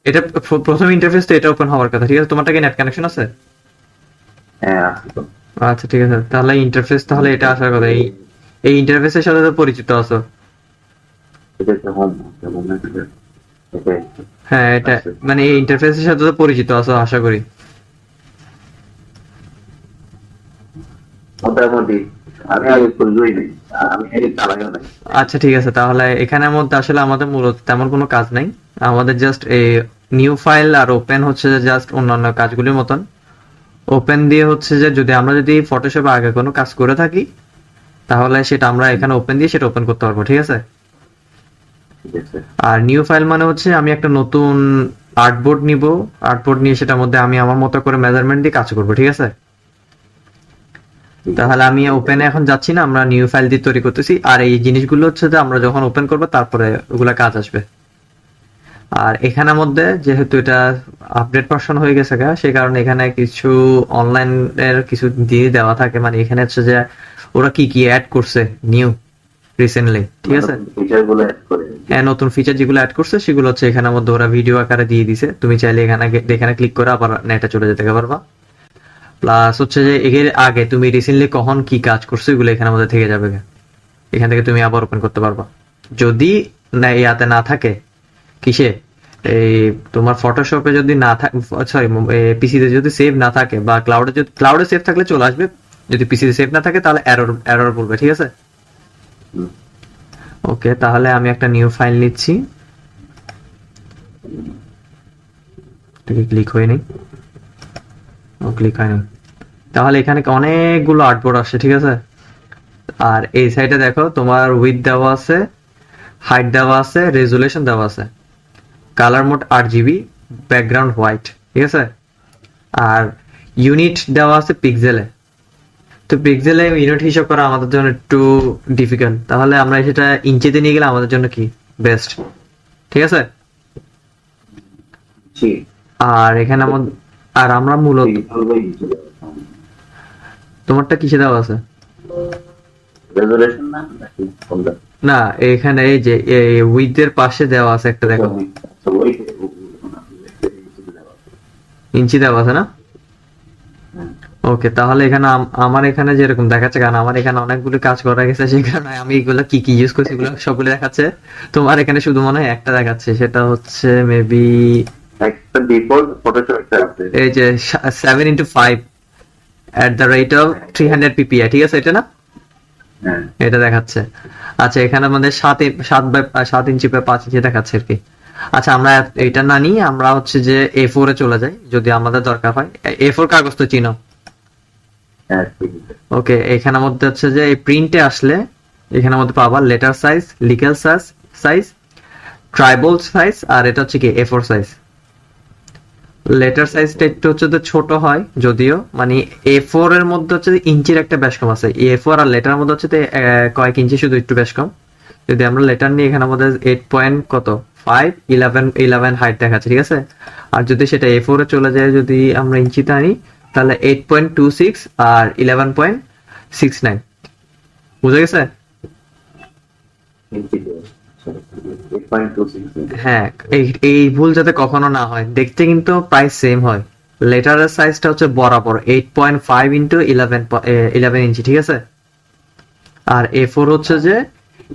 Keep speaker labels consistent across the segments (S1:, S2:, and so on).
S1: এটা প্রথম ইন্টারফেস তো এটা ওপেন হওয়ার কথা, ঠিক আছে? তোমারটা কি নেট কানেকশন আছে?
S2: হ্যাঁ আছে তো।
S1: আচ্ছা ঠিক আছে, তাহলে ইন্টারফেস তাহলে এটা আসার কথা। এই ইন্টারফেসের সাথে তো পরিচিত আছো।
S2: এটা হচ্ছে হোম, হোম এটা
S1: হ্যাঁ এটা
S2: আছে
S1: মানে এই ইন্টারফেসের সাথে তো পরিচিত আছো আশা করি।
S2: মোটামুটি। আমি আগে খুলবই নাই, আমি আগে চালাইও নাই।
S1: আচ্ছা ঠিক আছে, তাহলে এখানের মধ্যে আসলে আমাদের মূলত তেমন কোনো কাজ নাই। আমাদের জাস্ট এই নিউ ফাইল আর ওপেন হচ্ছে যে জাস্ট অন্যান্য কাজগুলির মতন। ওপেন দিয়ে হচ্ছে যে যদি ফটোশপে আগে কোনো কাজ করে থাকি, তাহলে সেটা আমরা এখানে ওপেন দিয়ে সেটা ওপেন করতে পারবো, ঠিক আছে?
S2: ঠিক আছে।
S1: আর নিউ ফাইল মানে হচ্ছে আমি একটা নতুন আর্টবোর্ড নিব। আর্টবোর্ড নিয়ে সেটার মধ্যে আমি আমার মতো করে মেজারমেন্ট দিয়ে কাজ করবো, ঠিক আছে?
S2: ঠিক
S1: তাহলে
S2: আছে।
S1: আমি ওপেনে এখন যাচ্ছি না, আমরা নিউ ফাইল দিয়ে তৈরি করতেছি। আর এই জিনিসগুলো হচ্ছে যে আমরা যখন ওপেন করবো তারপরে ওগুলা কাজ আসবে। আর এখানের মধ্যে যেহেতু এটা আপডেট ভার্সন হয়ে গেছে সেই কারণে এখানে কিছু অনলাইনের কিছু দিয়ে দেওয়া থাকে, মানে এখানে হচ্ছে যে ওরা কি কি অ্যাড করছে নিউ রিসেন্টলি, ঠিক আছে?
S2: ফিচার গুলো অ্যাড করে।
S1: হ্যাঁ, নতুন ফিচার যেগুলো অ্যাড করছে সেগুলো হচ্ছে এখানের মধ্যে ওরা ভিডিও আকারে দিয়ে দিছে। তুমি চাইলে এখানে ক্লিক করে আবার নেটে চলে যেতে পারবা। প্লাস হচ্ছে যে এর আগে তুমি রিসেন্টলি কখন কি কাজ করছো এগুলো এখানের মধ্যে থেকে যাবে। এখান থেকে তুমি আবার ওপেন করতে পারবা। যদি না ইয়াতে না থাকে, কিসে, এই তোমার ফটোশপে যদি না থাকে, সরি পিসিতে যদি সেভ না থাকে বা ক্লাউডে সেভ থাকলে চলে আসবে। যদি পিসিতে সেভ না থাকে তাহলে এরর বলবে, ঠিক আছে?
S2: হুম,
S1: ওকে, তাহলে আমি একটা নিউ ফাইল নিচ্ছি। ক্লিক হয়নি, ও ক্লিক হয়নি। তাহলে এখানে অনেকগুলো আর্টবোর্ড আসছে, ঠিক আছে? আর এই সাইডে দেখো তোমার উইথ দেওয়া আছে, হাইট দেওয়া আছে, রেজুলেশন দেওয়া আছে, colour mode 8 GB, background white, ঠিক আছে? আর ইউনিট দেওয়া আছে পিক্সেলে। তো পিক্সেলে ইউনিট হিসাব করা আমাদের জন্য একটু ডিফিকাল্ট, তাহলে আমরা সেটা ইঞ্চিতে নিয়ে গেলে আমাদের জন্য কি বেস্ট, ঠিক আছে?
S2: ঠিক।
S1: আর এখানে আমাদের, আর আমরা মূলত, তোমারটা কিসে দেওয়া আছে?
S2: রেজুলেশন না নাকি কোনটা?
S1: না, এখানে এই যে উইথের পাশে দেওয়া আছে একটা, দেখো
S2: আচ্ছা, ওই
S1: ইঞ্চি দেওয়া আছে না? ওকে, তাহলে এখানে আমার এখানে যেরকম দেখাচ্ছে, কারণ আমার এখানে অনেকগুলো কাজ করা গেছে সেই কারণে আমি এগুলো কি কি ইউজ করছি এগুলো সবগুলো দেখাচ্ছে। তোমার এখানে শুধু মনে হয় একটা দেখাচ্ছে, সেটা হচ্ছে মেবি
S2: একটা ডিফল্ট ফটোশপ একটা আছে।
S1: এই যে 7x5 @300 ppi, ঠিক আছে? এটা না,
S2: হ্যাঁ,
S1: এটা দেখাচ্ছে। আচ্ছা, এখানে আমাদের 7 ইঞ্চি বাই 5 ইঞ্চি দেখাচ্ছে আর কি। আচ্ছা, আমরা এটা না নিয়ে আমরা হচ্ছে যে A4 এ চলে যাই যদি আমাদের দরকার হয়। A4 কাগজ তো চিনো?
S2: হ্যাঁ, ঠিক আছে।
S1: ওকে, এখানের মধ্যে হচ্ছে যে এই প্রিন্টে আসলে এখানের মধ্যে পাবা লেটার সাইজ, লিগ্যাল সাইজ, ট্রাইবল সাইজ, আর এটা হচ্ছে কি A4 সাইজ। লেটার সাইজটা একটু হচ্ছে যে ছোট হয় যদিও, মানে A4 এর মধ্যে হচ্ছে যে ইঞ্চির একটা বেশ কম আছে। A4 আর লেটার মধ্যে হচ্ছে যে, কয়েক ইঞ্চি শুধু একটু বেশ কম। যদি আমরা লেটার নিই এখানে আমাদের 8 পয়েন্ট কত 5 11 হাইট দেখাচ্ছে, ঠিক আছে? আর যদি সেটা A4 এ চলে যায়, যদি আমরা ইঞ্চিতে আনি, তাহলে 8.26 আর 11.69। বুঝা গেছে?
S2: ইঞ্চিতে 8.26।
S1: হ্যাঁ, এই এই ভুল যাতে কখনো না হয়। দেখতে কিন্তু প্রায় সেম হয়। লেটারের সাইজটা হচ্ছে বরাবর 8.5 ইন্টু 11 ইঞ্চি, ঠিক আছে? আর A4 হচ্ছে যে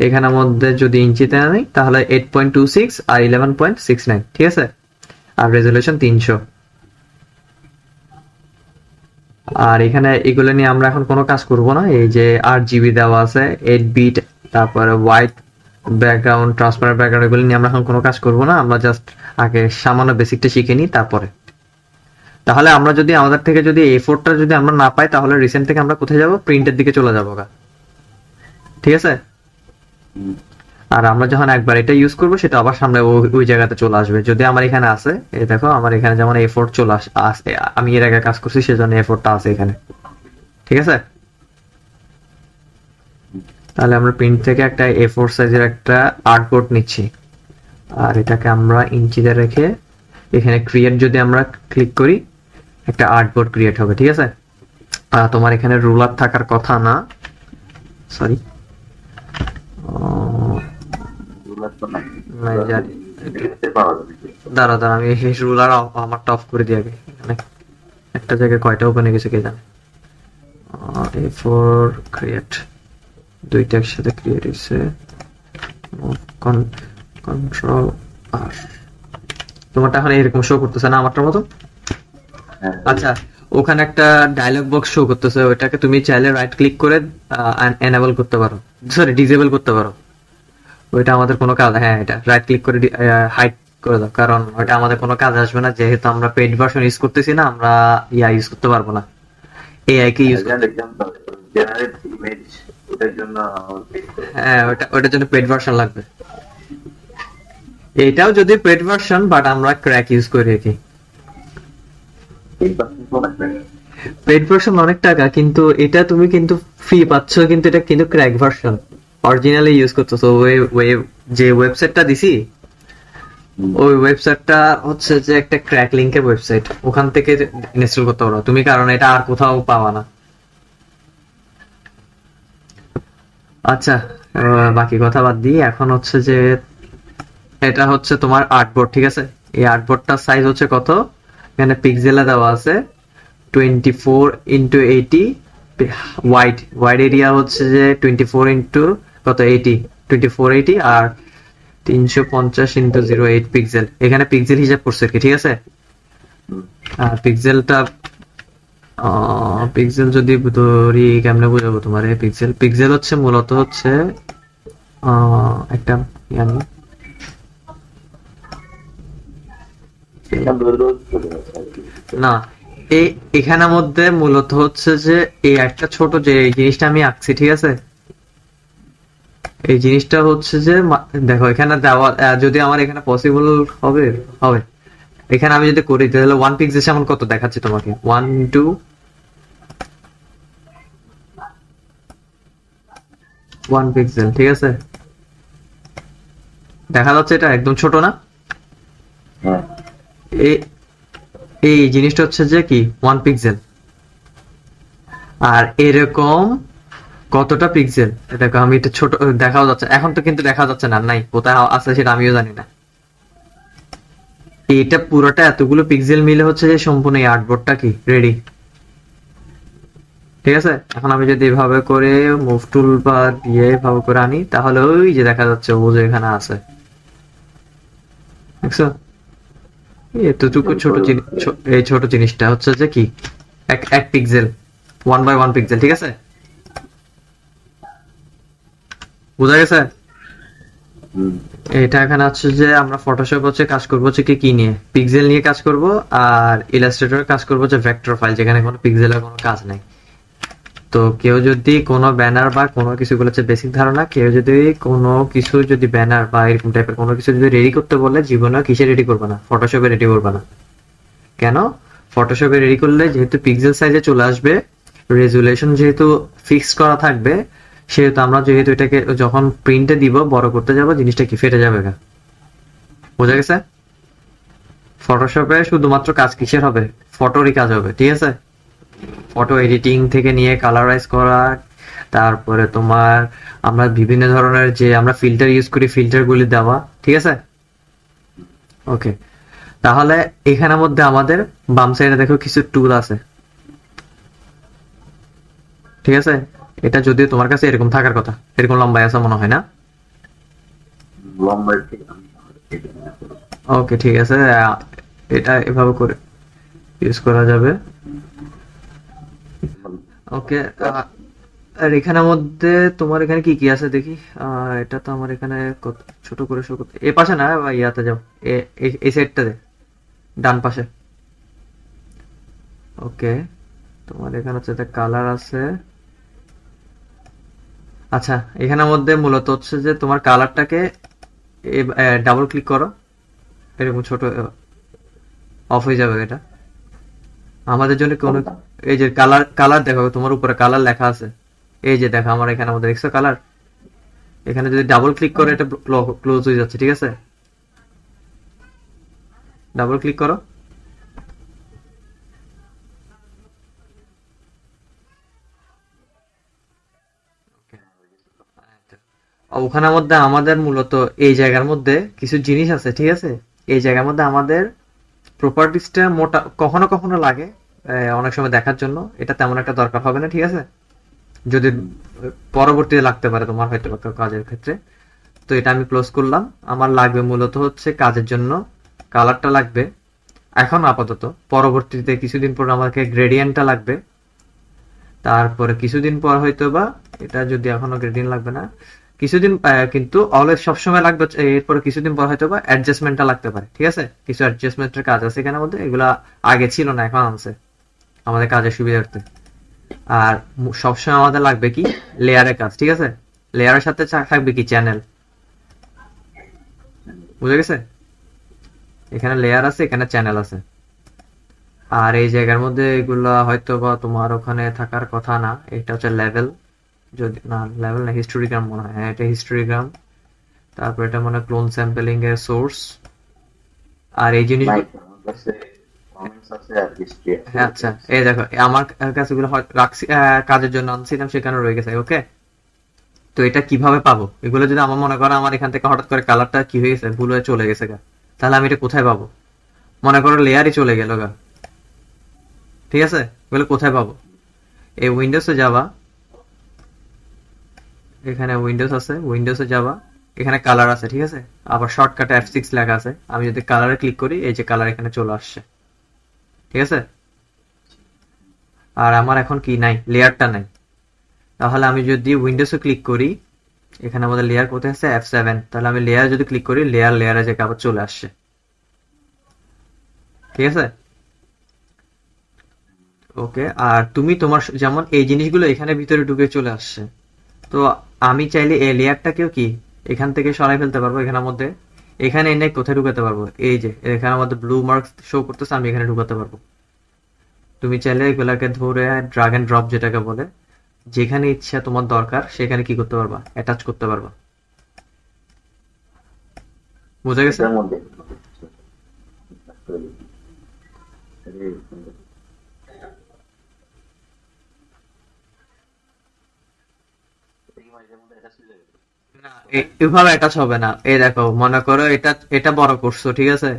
S1: এখানের মধ্যে যদি ইঞ্চিতে আনি তাহলে 8.26 আর 11.69, ঠিক আছে? আর রেজুলেশন 300। আর এখানে এগুলো নিয়ে আমরা এখন কোনো কাজ করব না। এই যে 8 GB দেওয়া আছে, 8 বিট, তারপরে হোয়াইট ব্যাকগ্রাউন্ড, ট্রান্সপারেন্ট ব্যাকগ্রাউন্ড, এগুলো নিয়ে আমরা এখন কোনো কাজ করব না। আমরা জাস্ট আগে সামান্য বেসিকটা শিখে নিই তারপরে। তাহলে আমরা যদি আমাদের থেকে যদি A4টা যদি আমরা না পাই, তাহলে রিসেন্ট থেকে আমরা কোথায় যাব? প্রিন্টের দিকে চলে যাবো গা, ঠিক আছে? আর আমরা যখন একবার এটা ইউজ করবো সেটা আবার সামনে ওই জায়গাতে চলে আসবে। যদি আমার এখানে আছে, এই দেখো আমার এখানে যেমন A4 চলে আসে, আমি এর আগে কাজ করছি সেজন্য A4টা আছে এখানে, ঠিক আছে? তাহলে আমরা প্রিন্ট থেকে একটা A4 সাইজের একটা আর্টবোর্ড নিচ্ছি। আর এটাকে আমরা ইঞ্চিতে রেখে এখানে ক্রিয়েট যদি আমরা ক্লিক করি, একটা আর্টবোর্ড ক্রিয়েট হবে, ঠিক আছে? তোমার এখানে রুলার থাকার কথা না, সরি,
S2: রুলার তো নাই।
S1: জানি।
S2: দেখতে পাওয়া যাবে।
S1: দাঁড়া দাঁড়া, আমি এই রুলার আমারটা অফ করে দিই আগে। এখানে একটা জায়গায় কয়টা ওপেন হয়ে গেছে কে জানে। A4 ক্রিয়েট, দুইটা একসাথে ক্রিয়েট হয়েছে। কন্ট্রোল আর, তোমারটা এখন এরকম শো করতেছে না আমারটার মতো?
S2: হ্যাঁ,
S1: আচ্ছা, ওখানে একটা ডায়লগ বক্স শো করতেছে, ওইটাকে তুমি চাইলে রাইট ক্লিক করে এনেবল করতে পারো, সরি ডিসেবল করতে পারো। ওইটা আমাদের কোনো কাজ, হ্যাঁ এটা রাইট ক্লিক করে হাইড করে দাও, কারণ ওইটা আমাদের কোনো কাজ আসবে না, যেহেতু আমরা পেইড ভার্সন ইউজ করতেছি না, আমরা ইউজ করতে পারবো না, এআই কে ইউজ করতে।
S2: দেখলাম তো জেনারেট ইমেজ, ওটার জন্য
S1: হ্যাঁ ওটার জন্য পেইড ভার্সন লাগবে। এটাও যদি পেইড ভার্সন, বাট আমরা ক্র্যাক ইউজ করি আর কি। পেইড ভার্সন অনেক টাকা, কিন্তু এটা তুমি কিন্তু ফ্রি পাচ্ছ, কিন্তু এটা কিন্তু ক্র্যাক ভার্সন, অরিজিনালি ইউজ করতেছো। যে ওয়েবসাইটটা দিছি, ওই ওয়েবসাইটটা হচ্ছে যে একটা ক্র্যাক লিংকের ওয়েবসাইট, ওখান থেকে ইনস্টল করতে পারো তুমি, কারণ এটা আর কোথাও পাওয়া না। আচ্ছা, বাকি কথা বাদ দিই, এখন হচ্ছে যে এটা হচ্ছে তোমার আর্টবোর্ড, ঠিক আছে? এই আর্টবোর্ডটার সাইজ হচ্ছে কত, এখানে পিক্সেলে দেওয়া আছে 24x80, ওয়াইড ওয়াইড এরিয়া হচ্ছে যে 24 কত 80, 2480, আর 350x08 পিক্সেল, এখানে পিক্সেল হিসাব করছে কি, ঠিক আছে? আর পিক্সেলটা, পিক্সেল যদি ধরি কেমনে বুঝাবো তোমার, পিক্সেল পিক্সেল হচ্ছে মূলত হচ্ছে একটা ইয়ানি, না এই এখানের মধ্যে মূলত হচ্ছে যে এই একটা ছোট যে এই জিনিসটা আমি আঁকছি, ঠিক আছে? এই জিনিসটা হচ্ছে যে দেখো এখানে দেওয়া, যদি আমার এখানে পসিবল হবে হবে এখানে আমি যদি করি তাহলে 1 পিক্সেল যেমন কত দেখাচ্ছি তোমাকে, 1 পিক্সেল, ঠিক আছে? দেখা যাচ্ছে এটা একদম ছোট না?
S2: হ্যাঁ,
S1: এই এই জিনিসটা হচ্ছে যে কি 1 পিক্সেল, আর এরকম কতটা পিক্সেল দেখো, আমি এটা ছোট দেখাও যাচ্ছে এখন তো, কিন্তু দেখা যাচ্ছে না, নাই কোথায় আছে সেটা আমিও জানি না। এটা পুরোটা এতগুলো পিক্সেল মিলে হচ্ছে যে সম্পূর্ণ এই আর্টবোর্ডটা কি রেডি, ঠিক আছে? এখন আমি যদি এভাবে করে মুভ টুল বা দিয়ে এভাবে করে আনি, তাহলে ওই যে দেখা যাচ্ছে ও যে এখানে আছে, দেখছো? এতটুকু ছোট জিনিস, এই ছোট জিনিসটা হচ্ছে যে কি এক এক পিক্সেল, 1 বাই 1 পিক্সেল, ঠিক আছে? বোঝা গেছে? এটা এখানে হচ্ছে যে আমরা ফটোশপ হচ্ছে কাজ করবো হচ্ছে কি কি নিয়ে, পিক্সেল নিয়ে কাজ করব, আর ইলাস্ট্রেটর কাজ করবো যে ভেক্টর ফাইল, যেখানে কোনো পিক্সেলের কোনো কাজ নাই। তো কেউ যদি কোনো ব্যানার বা কোনো কিছু হচ্ছে বেসিক ধারণা, কেউ যদি কোনো কিছু যদি ব্যানার বা এরকম টাইপের কোনো কিছু যদি রেডি করতে বলে, জীবনে কিসে রেডি করবে না, ফটোশপে রেডি করবে না। কেন? ফটোশপে রেডি করলে যেহেতু পিক্সেল সাইজে চলে আসবে, রেজুলেশন যেহেতু ফিক্স করা থাকবে, সেহেতু আমরা যেহেতু এটাকে যখন প্রিন্টে দিব, বড় করতে যাব, জিনিসটা কি ফেটে যাবে গা। বোঝা গেছে? ফটোশপে শুধুমাত্র কাজ কিসের হবে, ফটোরই কাজ হবে, ঠিক আছে? ফটো এডিটিং থেকে নিয়ে কালারাইজ করা, তারপরে তোমার আমরা বিভিন্ন ধরনের যে আমরা ফিল্টার ইউজ করি, ফিল্টার গুলি দেওয়া, ঠিক আছে? ওকে, তাহলে এখানের মধ্যে আমাদের বাম সাইডে দেখো কিছু টুল আছে, ঠিক আছে? এটা যদিও তোমার কাছে এরকম থাকার কথা, এরকম লম্বায় আছে মনে হয় না?
S2: লম্বা
S1: ওকে ঠিক আছে, এটা এভাবে করে ইউজ করা যাবে। ওকে, আর এখানের মধ্যে তোমার এখানে কি কি আছে দেখি। এটা তো আমার এখানে ছোট করে শো করতে, এ পাশে না, ইয়াতে যাও, এই সাইডটাতে, ডান পাশে। ওকে, তোমার এখানে হচ্ছে কালার আছে। আচ্ছা, এখানের মধ্যে মূলত হচ্ছে যে তোমার কালারটাকে ডাবল ক্লিক করো, এরকম ছোট অফ হয়ে যাবে এটা আমাদের জন্য কোনো। এই যে কালার কালার দেখো, তোমার উপরে কালার লেখা আছে, এই যে দেখো আমার এখানে মধ্যে দেখছো কালার, এখানে যদি ডাবল ক্লিক করে এটা ক্লোজ হয়ে যাচ্ছে, ঠিক আছে? ডাবল ক্লিক করো। ওখানের মধ্যে আমাদের মূলত এই জায়গার মধ্যে কিছু জিনিস আছে, ঠিক আছে? এই জায়গার মধ্যে আমাদের প্রপার্টিসটা মোটা কখনো কখনো লাগে, অনেক সময় দেখার জন্য। এটা তেমন একটা দরকার হবে না, ঠিক আছে? যদি পরবর্তীতে লাগতে পারে তোমার হয়তো বা কাজের ক্ষেত্রে। তো এটা আমি ক্লোজ করলাম। আমার লাগবে মূলত হচ্ছে কাজের জন্য কালারটা লাগবে এখন আপাতত। পরবর্তীতে কিছুদিন পর আমাকে গ্রেডিয়েন্টটা লাগবে। তারপরে কিছুদিন পর হয়তো বা, এটা যদি এখনো গ্রেডিয়েন্ট লাগবে না কিছুদিন, কিন্তু অলওয়েজ সবসময় লাগবে এরপরে কিছুদিন পর হয়তো বা অ্যাডজাস্টমেন্টটা লাগতে পারে, ঠিক আছে? কিছু অ্যাডজাস্টমেন্টের কাজ আছে এখানের মধ্যে, এগুলা আগে ছিল না, এখন আনছে আমাদের কাজের সুবিধার্থে। আর সবসময় আমাদের লাগবে কি, লেয়ারের কাজ, ঠিক আছে? লেয়ারের সাথে থাকবে কি, চ্যানেল। বুঝে গেছে? এখানে লেয়ার আছে, এখানে চ্যানেল আছে। আর এই জায়গার মধ্যে এগুলা হয়তো বা তোমার ওখানে থাকার কথা না। এটা হচ্ছে লেভেল, যদি না লেভেল না, হিস্টোরিগ্রাম মনে হয়। হ্যাঁ, এটা হিস্টোরিগ্রাম। তারপর এটা মনে হয় ক্লোন স্যাম্পলিং এর সোর্স। আর এই জিনিসগুলো,
S2: আমার কাছে কমেন্টস আছে আর হিস্ট্রি আছে।
S1: হ্যাঁ আচ্ছা, এই দেখো আমার কাছে এগুলো রাখছি, কাজের জন্য আনছিলাম, সেখানে রয়ে গেছে। ওকে, তো এটা কিভাবে পাবো? এগুলো যদি আমার মনে করো আমার এখান থেকে হঠাৎ করে কালারটা কি হয়ে গেছে, ভুল হয়ে চলে গেছে গা, তাহলে আমি এটা কোথায় পাবো? মনে করো লেয়ারই চলে গেল গা, ঠিক আছে? এগুলো কোথায় পাবো? এই উইন্ডোজে যাবা, এখানে উইন্ডোজ আছে, উইন্ডোজে যাবা, এখানে কালার আছে, ঠিক আছে? আবার শর্টকাটে F6 লেখা আছে। আমি যদি কালারে ক্লিক করি, এই যে কালার এখানে চলে আসছে, ঠিক আছে? আর আমার এখন কি নাই, লেয়ারটা নাই। তাহলে আমি যদি উইন্ডোজে ক্লিক করি, এখানে আমাদের লেয়ার কোথায় আছে, F7। তাহলে আমি লেয়ার যদি ক্লিক করি, লেয়ারে যে আবার চলে আসছে, ঠিক আছে? ওকে, আর তুমি তোমার যেমন এই জিনিসগুলো এখানে ভিতরে ঢুকে চলে আসছে। তো আমি চাইলে এই লেয়ারটাকেও কি এখান থেকে সরাই ফেলতে পারবো এখানের মধ্যে। এখানে এনে কোথায় ঢুকাতে পারবো, এই যে এখানে আমাদের ব্লু মার্ক শো করতেছে, আমি এখানে ঢুকাতে পারবো। তুমি চাইলে এগুলাকে ধরে ড্রাগ এন্ড ড্রপ যেটাকে বলে, যেখানে ইচ্ছা তোমার দরকার সেখানে কি করতে পারবা, অ্যাটাচ করতে পারবা। বুঝা গেছে?
S2: এটার মধ্যে
S1: না, এভাবে অ্যাটাচ হবে না। এই দেখো, মনে করো এটা এটা বড় করছো, ঠিক আছে?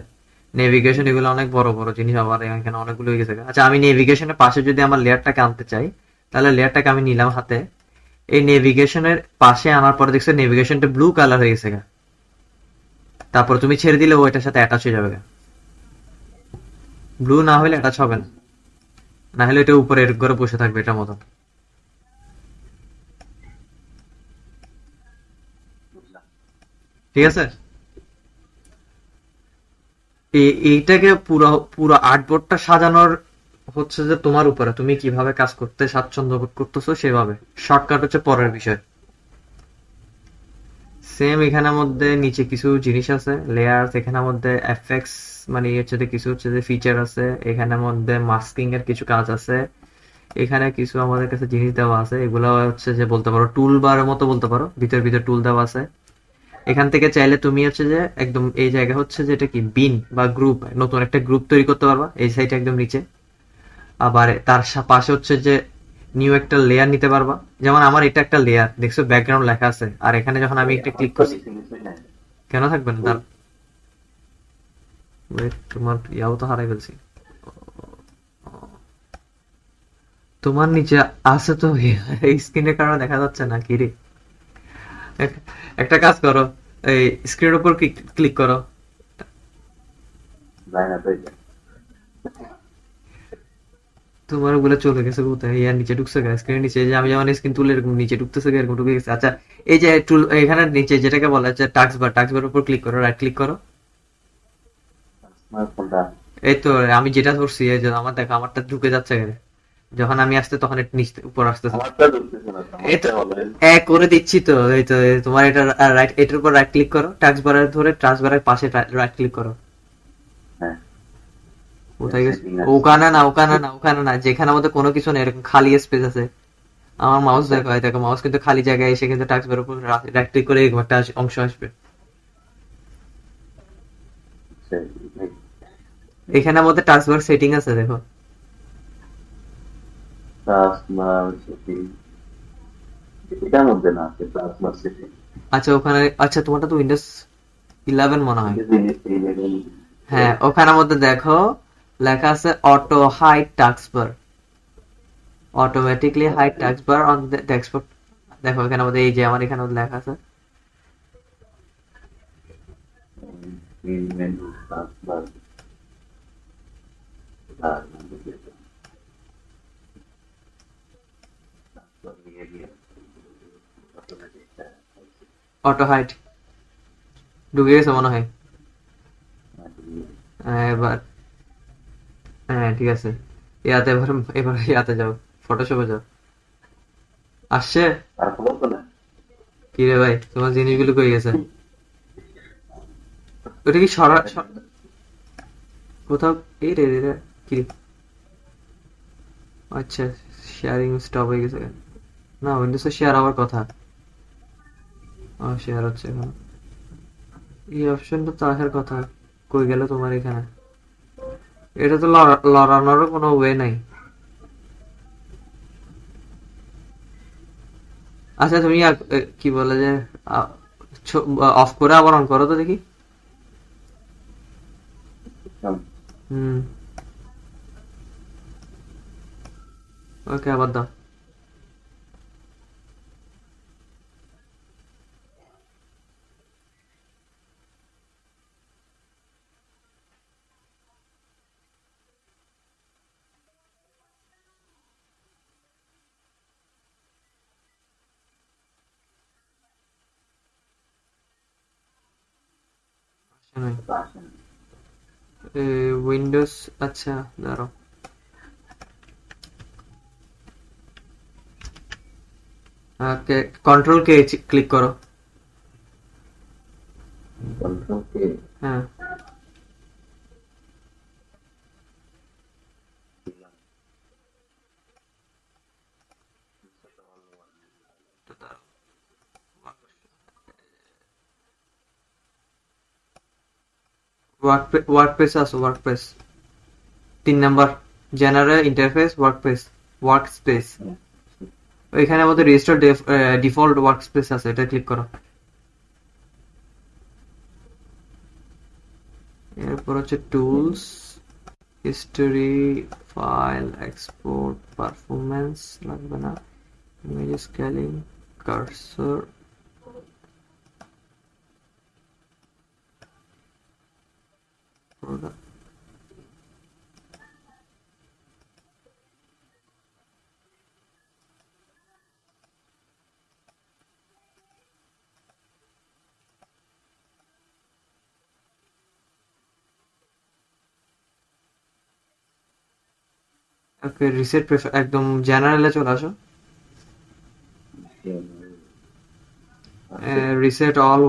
S1: নেভিগেশন এগুলো অনেক বড় বড় জিনিস, আবার এখানে অনেকগুলো হয়ে গেছে। আচ্ছা, আমি নেভিগেশনের পাশে যদি আমার লেয়ারটাকে আনতে চাই, তাহলে লেয়ারটাকে আমি নিলাম হাতে। এই নেভিগেশনের পাশে আনার পরে দেখছো নেভিগেশনটা ব্লু কালার হয়ে গেছে গা। তারপর তুমি ছেড়ে দিলে ও এটার সাথে অ্যাটাচ হয়ে যাবে গা। ব্লু না হলে অ্যাটাচ হবে না, না হলে এটা উপরে এরকম করে বসে থাকবে এটার মতন, ঠিক আছে? এইটাকে পুরো পুরো আর্টবোর্ডটা সাজানোর হচ্ছে যে তোমার উপরে, তুমি কিভাবে কাজ করতে স্বাচ্ছন্দ্য বোধ করতেছো সেভাবে। শর্টকাট হচ্ছে পরের বিষয়। সেম এখানের মধ্যে নিচে কিছু জিনিস আছে, লেয়ার্স, এখানের মধ্যে এফএক্স মানে হচ্ছে যে কিছু হচ্ছে যে ফিচার আছে, এখানের মধ্যে মাস্কিং এর কিছু কাজ আছে, এখানে কিছু আমাদের কাছে জিনিস দেওয়া আছে, এগুলো হচ্ছে যে বলতে পারো টুল বারের মতো বলতে পারো, ভিতর ভিতর টুল দেওয়া আছে। এখান থেকে চাইলে তুমি হচ্ছে যে একদম এই জায়গা হচ্ছে যে এটা কি বিন বা গ্রুপ, নতুন একটা গ্রুপ তৈরি করতে পারবা এই সাইডে একদম নিচে। আবার তার পাশে হচ্ছে যে নিউ একটা লেয়ার নিতে পারবা। যেমন আমার এটা একটা লেয়ার, দেখছো ব্যাকগ্রাউন্ড লেখা আছে, আর এখানে যখন আমি একটা ক্লিক করছি, কেন থাকবে না তার, wait, তোমার ইয়াও তো হারাই ফেলছি। তোমার নিচে আছে তো, এই স্ক্রিনের কারণে দেখা যাচ্ছে না কি রে। একটা কাজ করো, এই স্ক্রিনের উপর ক্লিক করো। তোমার ওগুলো চলে গেছে কোথায়, ইয়ার নিচে ঢুকছে গা, স্ক্রিনের নিচে। যে আমি যেমন স্ক্রিন তুলে এরকম নিচে ঢুকতেছে গা, এরকম ঢুকে গেছে। আচ্ছা, এই যে টুল এখানে নিচে যেটাকে বলা হচ্ছে টাস্ক বার উপর ক্লিক করো, রাইট ক্লিক করো। এই তো আমি যেটা ধরছি, এই যে আমার দেখো আমারটা ঢুকে যাচ্ছে গা। যখন আমি আসতে তখন এটা নিচে উপর আসতেছে। এই তো করে দিচ্ছি তো, এই তো তোমার এটা রাইট, এটার উপর রাইট ক্লিক করো, টাস্ক বারের ধরে টাস্ক বারের পাশে রাইট ক্লিক করো। কোথায় গেছে? ওখানে না, যেখানে আমাদের কোনো কিছু নেই, এরকম খালি স্পেস আছে। আমার মাউস দেখো, এই দেখো মাউস কিন্তু খালি জায়গায় এসে কিন্তু টাস্ক বারের উপর রাইট ক্লিক করে এরকম একটা অংশ আসবে। এখানে আমাদের টাস্ক বার সেটিং আছে, দেখো।
S2: এটার মধ্যে না আছে প্লাস সেটিং।
S1: আচ্ছা ওখানে, আচ্ছা তোমারটা তো উইন্ডোজ 11 মনে হয়।
S2: এই জায়গায়
S1: হ্যাঁ ওখানের মধ্যে দেখো লেখা আছে auto hide taskbar, automatically hide taskbar on the desktop. দেখো এখানের মধ্যে এই যে আমার এখানে লেখা আছে
S2: এই মেনু ট্রান্সফার আর
S1: অটো হাইড, ঢুকে গেছে মনে হয়। এবার হ্যাঁ ঠিক আছে, ইয়াতে এবার, এবার ইয়াতে যাও, ফটোশপে যাও। আসছে?
S2: আর খবর তো না।
S1: কি রে ভাই তোমার জিনিসগুলো কই গেছে? ওটা কি কোথাও, এই রে রে রে, কি রে? আচ্ছা শেয়ারিং স্টপ হয়ে গেছে কেন? না উইন্ডোজে শেয়ার হওয়ার কথা। শেয়ার হচ্ছে এখন, এই অপশনটা তো আসার কথা। কই গেল তোমার এখানে? এটা তো লড়ানোরও কোনো ওয়ে নাই। আচ্ছা তুমি কি বলে যে অফ করে আবার অন করো তো দেখি। হুম, ওকে আবার দাও। উইন্ডোজ, আচ্ছা দাঁড়াও, ওকে কন্ট্রোল কে ক্লিক করো। হ্যাঁ ওয়ার্কপ্রেস আসো, ওয়ার্কপ্রেস 3 নাম্বার, জেনারেল ইন্টারফেস ওয়ার্কপ্রেস, ওয়ার্কস্পেস। ওইখানে আমাদের রেজিস্টার ডিফল্ট ওয়ার্কস্পেস আছে, এটা ক্লিক করো। এরপর হচ্ছে tools, history, file export, performance লাগবে না, ইমেজ স্কেলিং, কার্সর, প্রোডাক্ট। ওকে রিসেট একদম জেনারেলে চলে আসো। রিসেট অল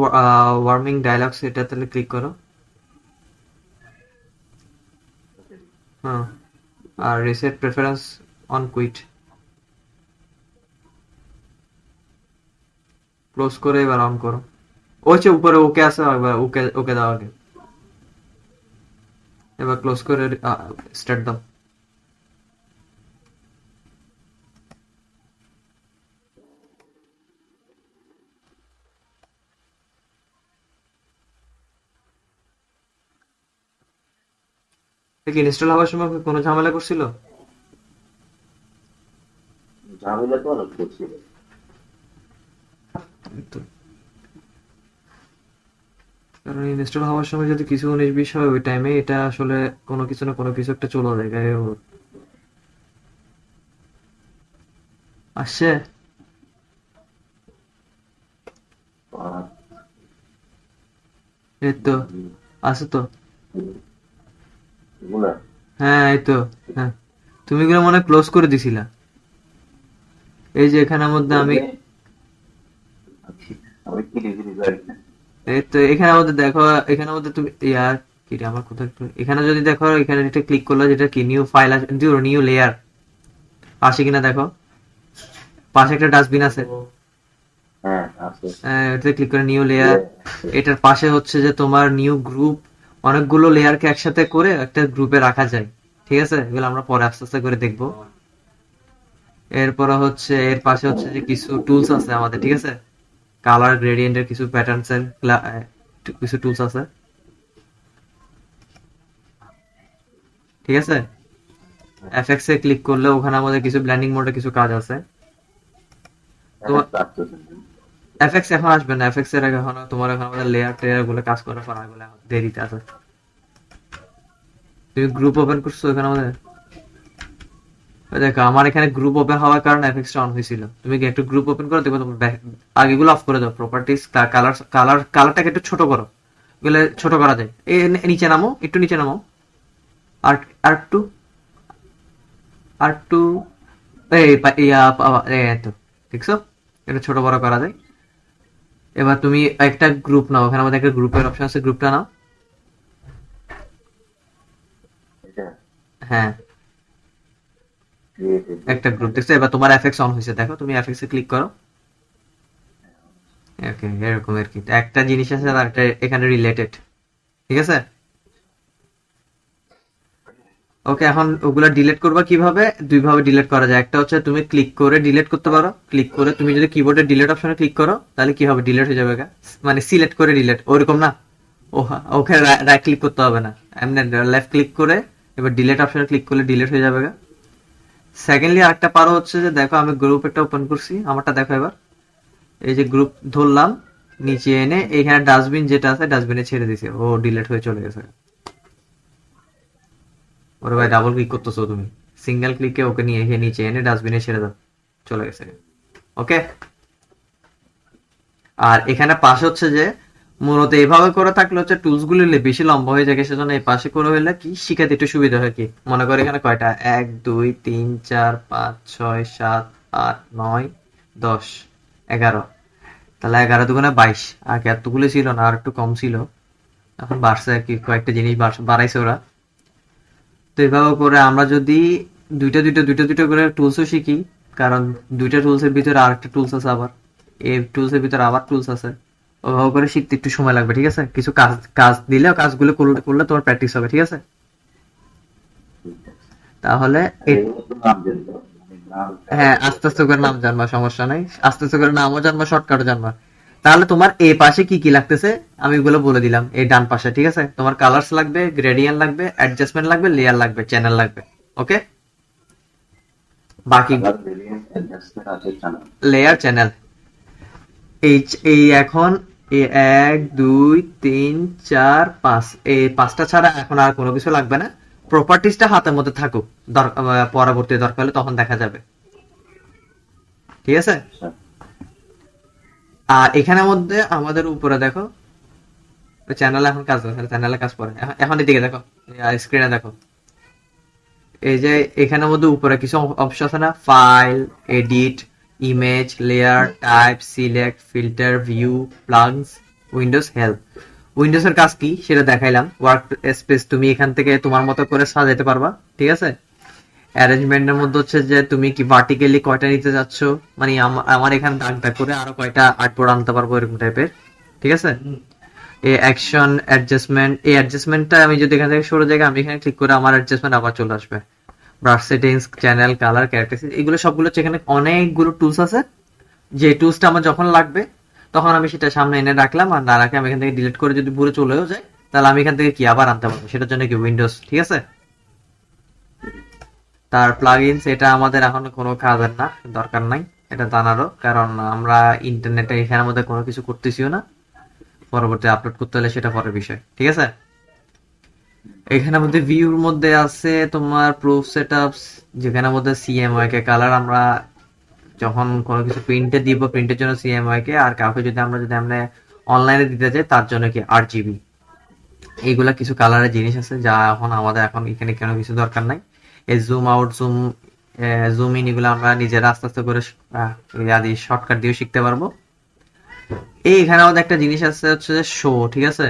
S1: ওয়ার্মিং ডায়লগস, এটা তাহলে ক্লিক করো। হ্যাঁ, আর reset preference on quit, close করে এবার অন করো। ওই যে উপরে ওকে আছে, এবার ওকে ওকে দাও আগে, এবার ক্লোজ করে স্টার্ট দাও। ইনস্টল হওয়ার সময় কোনো ঝামেলা করছিল?
S2: ঝামেলা তো অনেক করছিল।
S1: তো কারণ ইনস্টল হওয়ার সময় যদি কিছু 19-20 হয় ওই টাইমে, এটা আসলে কোনো কিছু না কোনো কিছু একটা চলে যায় গায়ে ওর। আসছে? এই তো, আছে তো।
S2: এগুলা
S1: হ্যাঁ এই তো। হ্যাঁ তুমি এগুলো মনে ক্লোজ করে দিছিলা। এই যে এখানের মধ্যে আমি,
S2: আমি কি ডিগ্রি করি
S1: এই তো এখানের মধ্যে দেখো, এখানের মধ্যে তুমি ইয়ার কি রে, আমার কোথায় এখানে যদি দেখো, এখানে এটা ক্লিক করলে যেটা কি নিউ ফাইল আছে, নিউ লেয়ার আসে কিনা দেখো, পাশে একটা ডাস্টবিন আছে।
S2: হ্যাঁ আছে
S1: এটাতে ক্লিক করে নিউ লেয়ার, এটার পাশে হচ্ছে যে তোমার নিউ গ্রুপ, অনেকগুলো লেয়ারকে একসাথে করে একটা গ্রুপে রাখা যায়। ঠিক আছে, এগুলো আমরা পরে আস্তে আস্তে করে দেখবো। এরপরে হচ্ছে এর পাশে হচ্ছে যে কিছু টুলস আছে আমাদের, ঠিক আছে। কালার গ্রেডিয়েন্টের কিছু প্যাটার্নস এর কিছু টুলস আছে, ঠিক আছে। এফএক্স এ ক্লিক করলে ওখানে আমাদের কিছু ব্লেন্ডিং মোডে কিছু কাজ আছে। তো এফএক্স এখন আসবে না, এফএক্স এর এখন তোমার এখন আমাদের লেয়ার টেয়ার গুলো কাজ করার পর এগুলো দেরিতে আছে। তুমি গ্রুপ ওপেন করছো এখানে আমাদের, ওই দেখো আমার এখানে গ্রুপ ওপেন হওয়ার কারণে এফএক্সটা অন হয়েছিল। তুমি কি একটু গ্রুপ ওপেন করো, দেখো তোমার আগেগুলো অফ করে দাও, প্রপার্টিজ কালারটাকে একটু ছোট করো, এগুলো ছোট করা যায়। এই নিচে নামো, একটু নিচে নামো, আর আর একটু আর একটু তো দেখছো, এটা ছোট বড় করা যায়। এবার তুমি একটা গ্রুপ নাও, ওখানে আমাদের একটা গ্রুপের অপশন আছে, গ্রুপটা নাও। হ্যাঁ, একটা গ্রুপ দেখছো। এবার তোমার এফএক্স অন হয়েছে, দেখো তুমি এফএক্স এ ক্লিক করো। ওকে, এরকম আর কি একটা জিনিস আছে, আর একটা এখানে রিলেটেড, ঠিক আছে। ওকে, এখন ওগুলা ডিলিট করবা কিভাবে? দুই ভাবে ডিলিট করা যায়। একটা হচ্ছে তুমি ক্লিক করে ডিলিট করতে পারো, ক্লিক করে তুমি যদি কিবোর্ডে ডিলিট অপশনে ক্লিক করো তাহলে কি হবে, ডিলিট হয়ে যাবে, মানে সিলেক্ট করে ডিলিট, ওরকম না। ওকে, রাইট ক্লিক করতে হবে না, এমনি লেফট ক্লিক করে এবার ডিলিট অপশনে ক্লিক করলে ডিলিট হয়ে যাবে। সেকেন্ডলি আরেকটা পারো হচ্ছে যে, দেখো আমি গ্রুপ একটা ওপেন করছি, আমারটা দেখো এবার। এই যে গ্রুপ ধরলাম, নিচে এনে এখানে ডাস্টবিন যেটা আছে ডাস্টবিনে ছেড়ে দিছে, ও ডিলিট হয়ে চলে গেছে। ওরে ভাই, ডাবল ক্লিক করতেছো তুমি, সিঙ্গেল ক্লিকে ওকে নিয়ে এসে নিচে এনে ডাস্টবিনে ছেড়ে দাও, চলে গেছে। ওকে, আর এখানে পাশে হচ্ছে যে মূলত এইভাবে করে থাকলে হচ্ছে টুলস গুলি বেশি লম্বা হয়ে যায়, সেজন্য এই পাশে করে হইলে কি শিখাতে একটু সুবিধা হয়। কি মনে করো এখানে কয়টা, 1 2 3 4 5 6 7 8 9 10 11, তাহলে 11 দুগুণে 22। আগে এতগুলো ছিল না, আর একটু কম ছিল, এখন বাড়ছে আর কি, কয়েকটা জিনিস বাড়াইছে ওরা। তো এভাবে করে আমরা যদি দুইটা করে টুলসও শিখি, কারণ দুইটা টুলস এর ভিতরে আরেকটা টুলস আছে, আবার এই টুলস এর ভিতরে আবার টুলস আছে, ওভাবে করে শিখতে একটু সময় লাগবে, ঠিক আছে। কিছু কাজ কাজ দিলে কাজগুলো করলে তোমার প্র্যাকটিস হবে, ঠিক আছে। তাহলে হ্যাঁ, আস্তে আস্তে করে নাম জানবা, সমস্যা নাই, আস্তে আস্তে করে নামও জানবা, শর্টকাটও জানবা। তাহলে তোমার এই পাশে কি কি লাগতেছে আমি এগুলো বলে দিলাম, এই ডান পাশে, ঠিক আছে। তোমার কালার্স লাগবে, গ্রেডিয়েন্ট লাগবে, অ্যাডজাস্টমেন্ট লাগবে, লেয়ার লাগবে, চ্যানেল লাগবে। ওকে, বাকি লেয়ার চ্যানেল, এই এই এখন এই 1 2 3 4 5, এই পাঁচটা ছাড়া এখন আর কোনো কিছু লাগবে না। প্রপার্টিসটা হাতের মধ্যে থাকুক, পরবর্তী দরকার হলে তখন দেখা যাবে, ঠিক আছে। আর এখানের মধ্যে আমাদের উপরে দেখো চ্যানেল, এখন কাজ করে, চ্যানেলে কাজ করে, এখন এদিকে দেখো, স্ক্রিনে দেখো, এই যে এখানের মধ্যে উপরে কিছু অপশন আছে না, file, edit, image, layer, type, select, filter, view, plugs, Windows help. Windows এর কাজ কি সেটা দেখাইলাম। ওয়ার্ক স্পেস তুমি এখান থেকে তোমার মতো করে সাজাতে পারবা, ঠিক আছে। অ্যারেঞ্জমেন্টের মধ্যে হচ্ছে যে তুমি কি ভার্টিক্যালি কয়টা নিতে যাচ্ছ, মানে আমার এখানে দাগ দাগ করে আরো কয়টা আর্টবোর্ড আনতে পারবো, এরকম টাইপের, ঠিক আছে। এই অ্যাকশন অ্যাডজাস্টমেন্ট, এই অ্যাডজাস্টমেন্টটা আমি যদি এখান থেকে সরে জায়গা আমি এখানে ক্লিক করে আমার অ্যাডজাস্টমেন্ট আবার চলে আসবে। Brush settings, channel, colour, characteristics, এগুলো সবগুলো হচ্ছে এখানে অনেকগুলো টুলস আছে। যে টুলসটা আমার যখন লাগবে তখন আমি সেটা সামনে এনে রাখলাম, আর না রাখে আমি এখান থেকে ডিলিট করে যদি ভুলে চলেও যায় তাহলে আমি এখান থেকে কি আবার আনতে পারবো, সেটার জন্য কি উইন্ডোজ, ঠিক আছে। তার প্লাগইনস, এটা আমাদের এখন কোনো কাজের না, দরকার নাই এটা জানারও, কারণ আমরা ইন্টারনেটে এখানের মধ্যে কোনো কিছু করতেছিও না, পরবর্তী আপলোড করতে হলে সেটা পরের বিষয়, ঠিক আছে। এখানের মধ্যে ভিউর মধ্যে আছে তোমার প্রুফ সেটআপস, যেখানের মধ্যে সিএমওয়াই কে কালার আমরা যখন কোনো কিছু প্রিন্টে দিব, প্রিন্টের জন্য সিএমওয়াই কে, আর কাউকে যদি আমরা অনলাইনে দিতে চাই তার জন্য কি আরজিবি। এইগুলা কিছু কালারের জিনিস আছে যা এখন আমাদের এখন এখানে কোনো কিছু দরকার নাই। এই জুম আউট, জুম ইন, এগুলো আমরা নিজেরা আস্তে আস্তে করে শর্টকাট দিয়ে শিখতে পারবো। এখানে আমাদের একটা জিনিস আছে হচ্ছে যে শো, ঠিক আছে।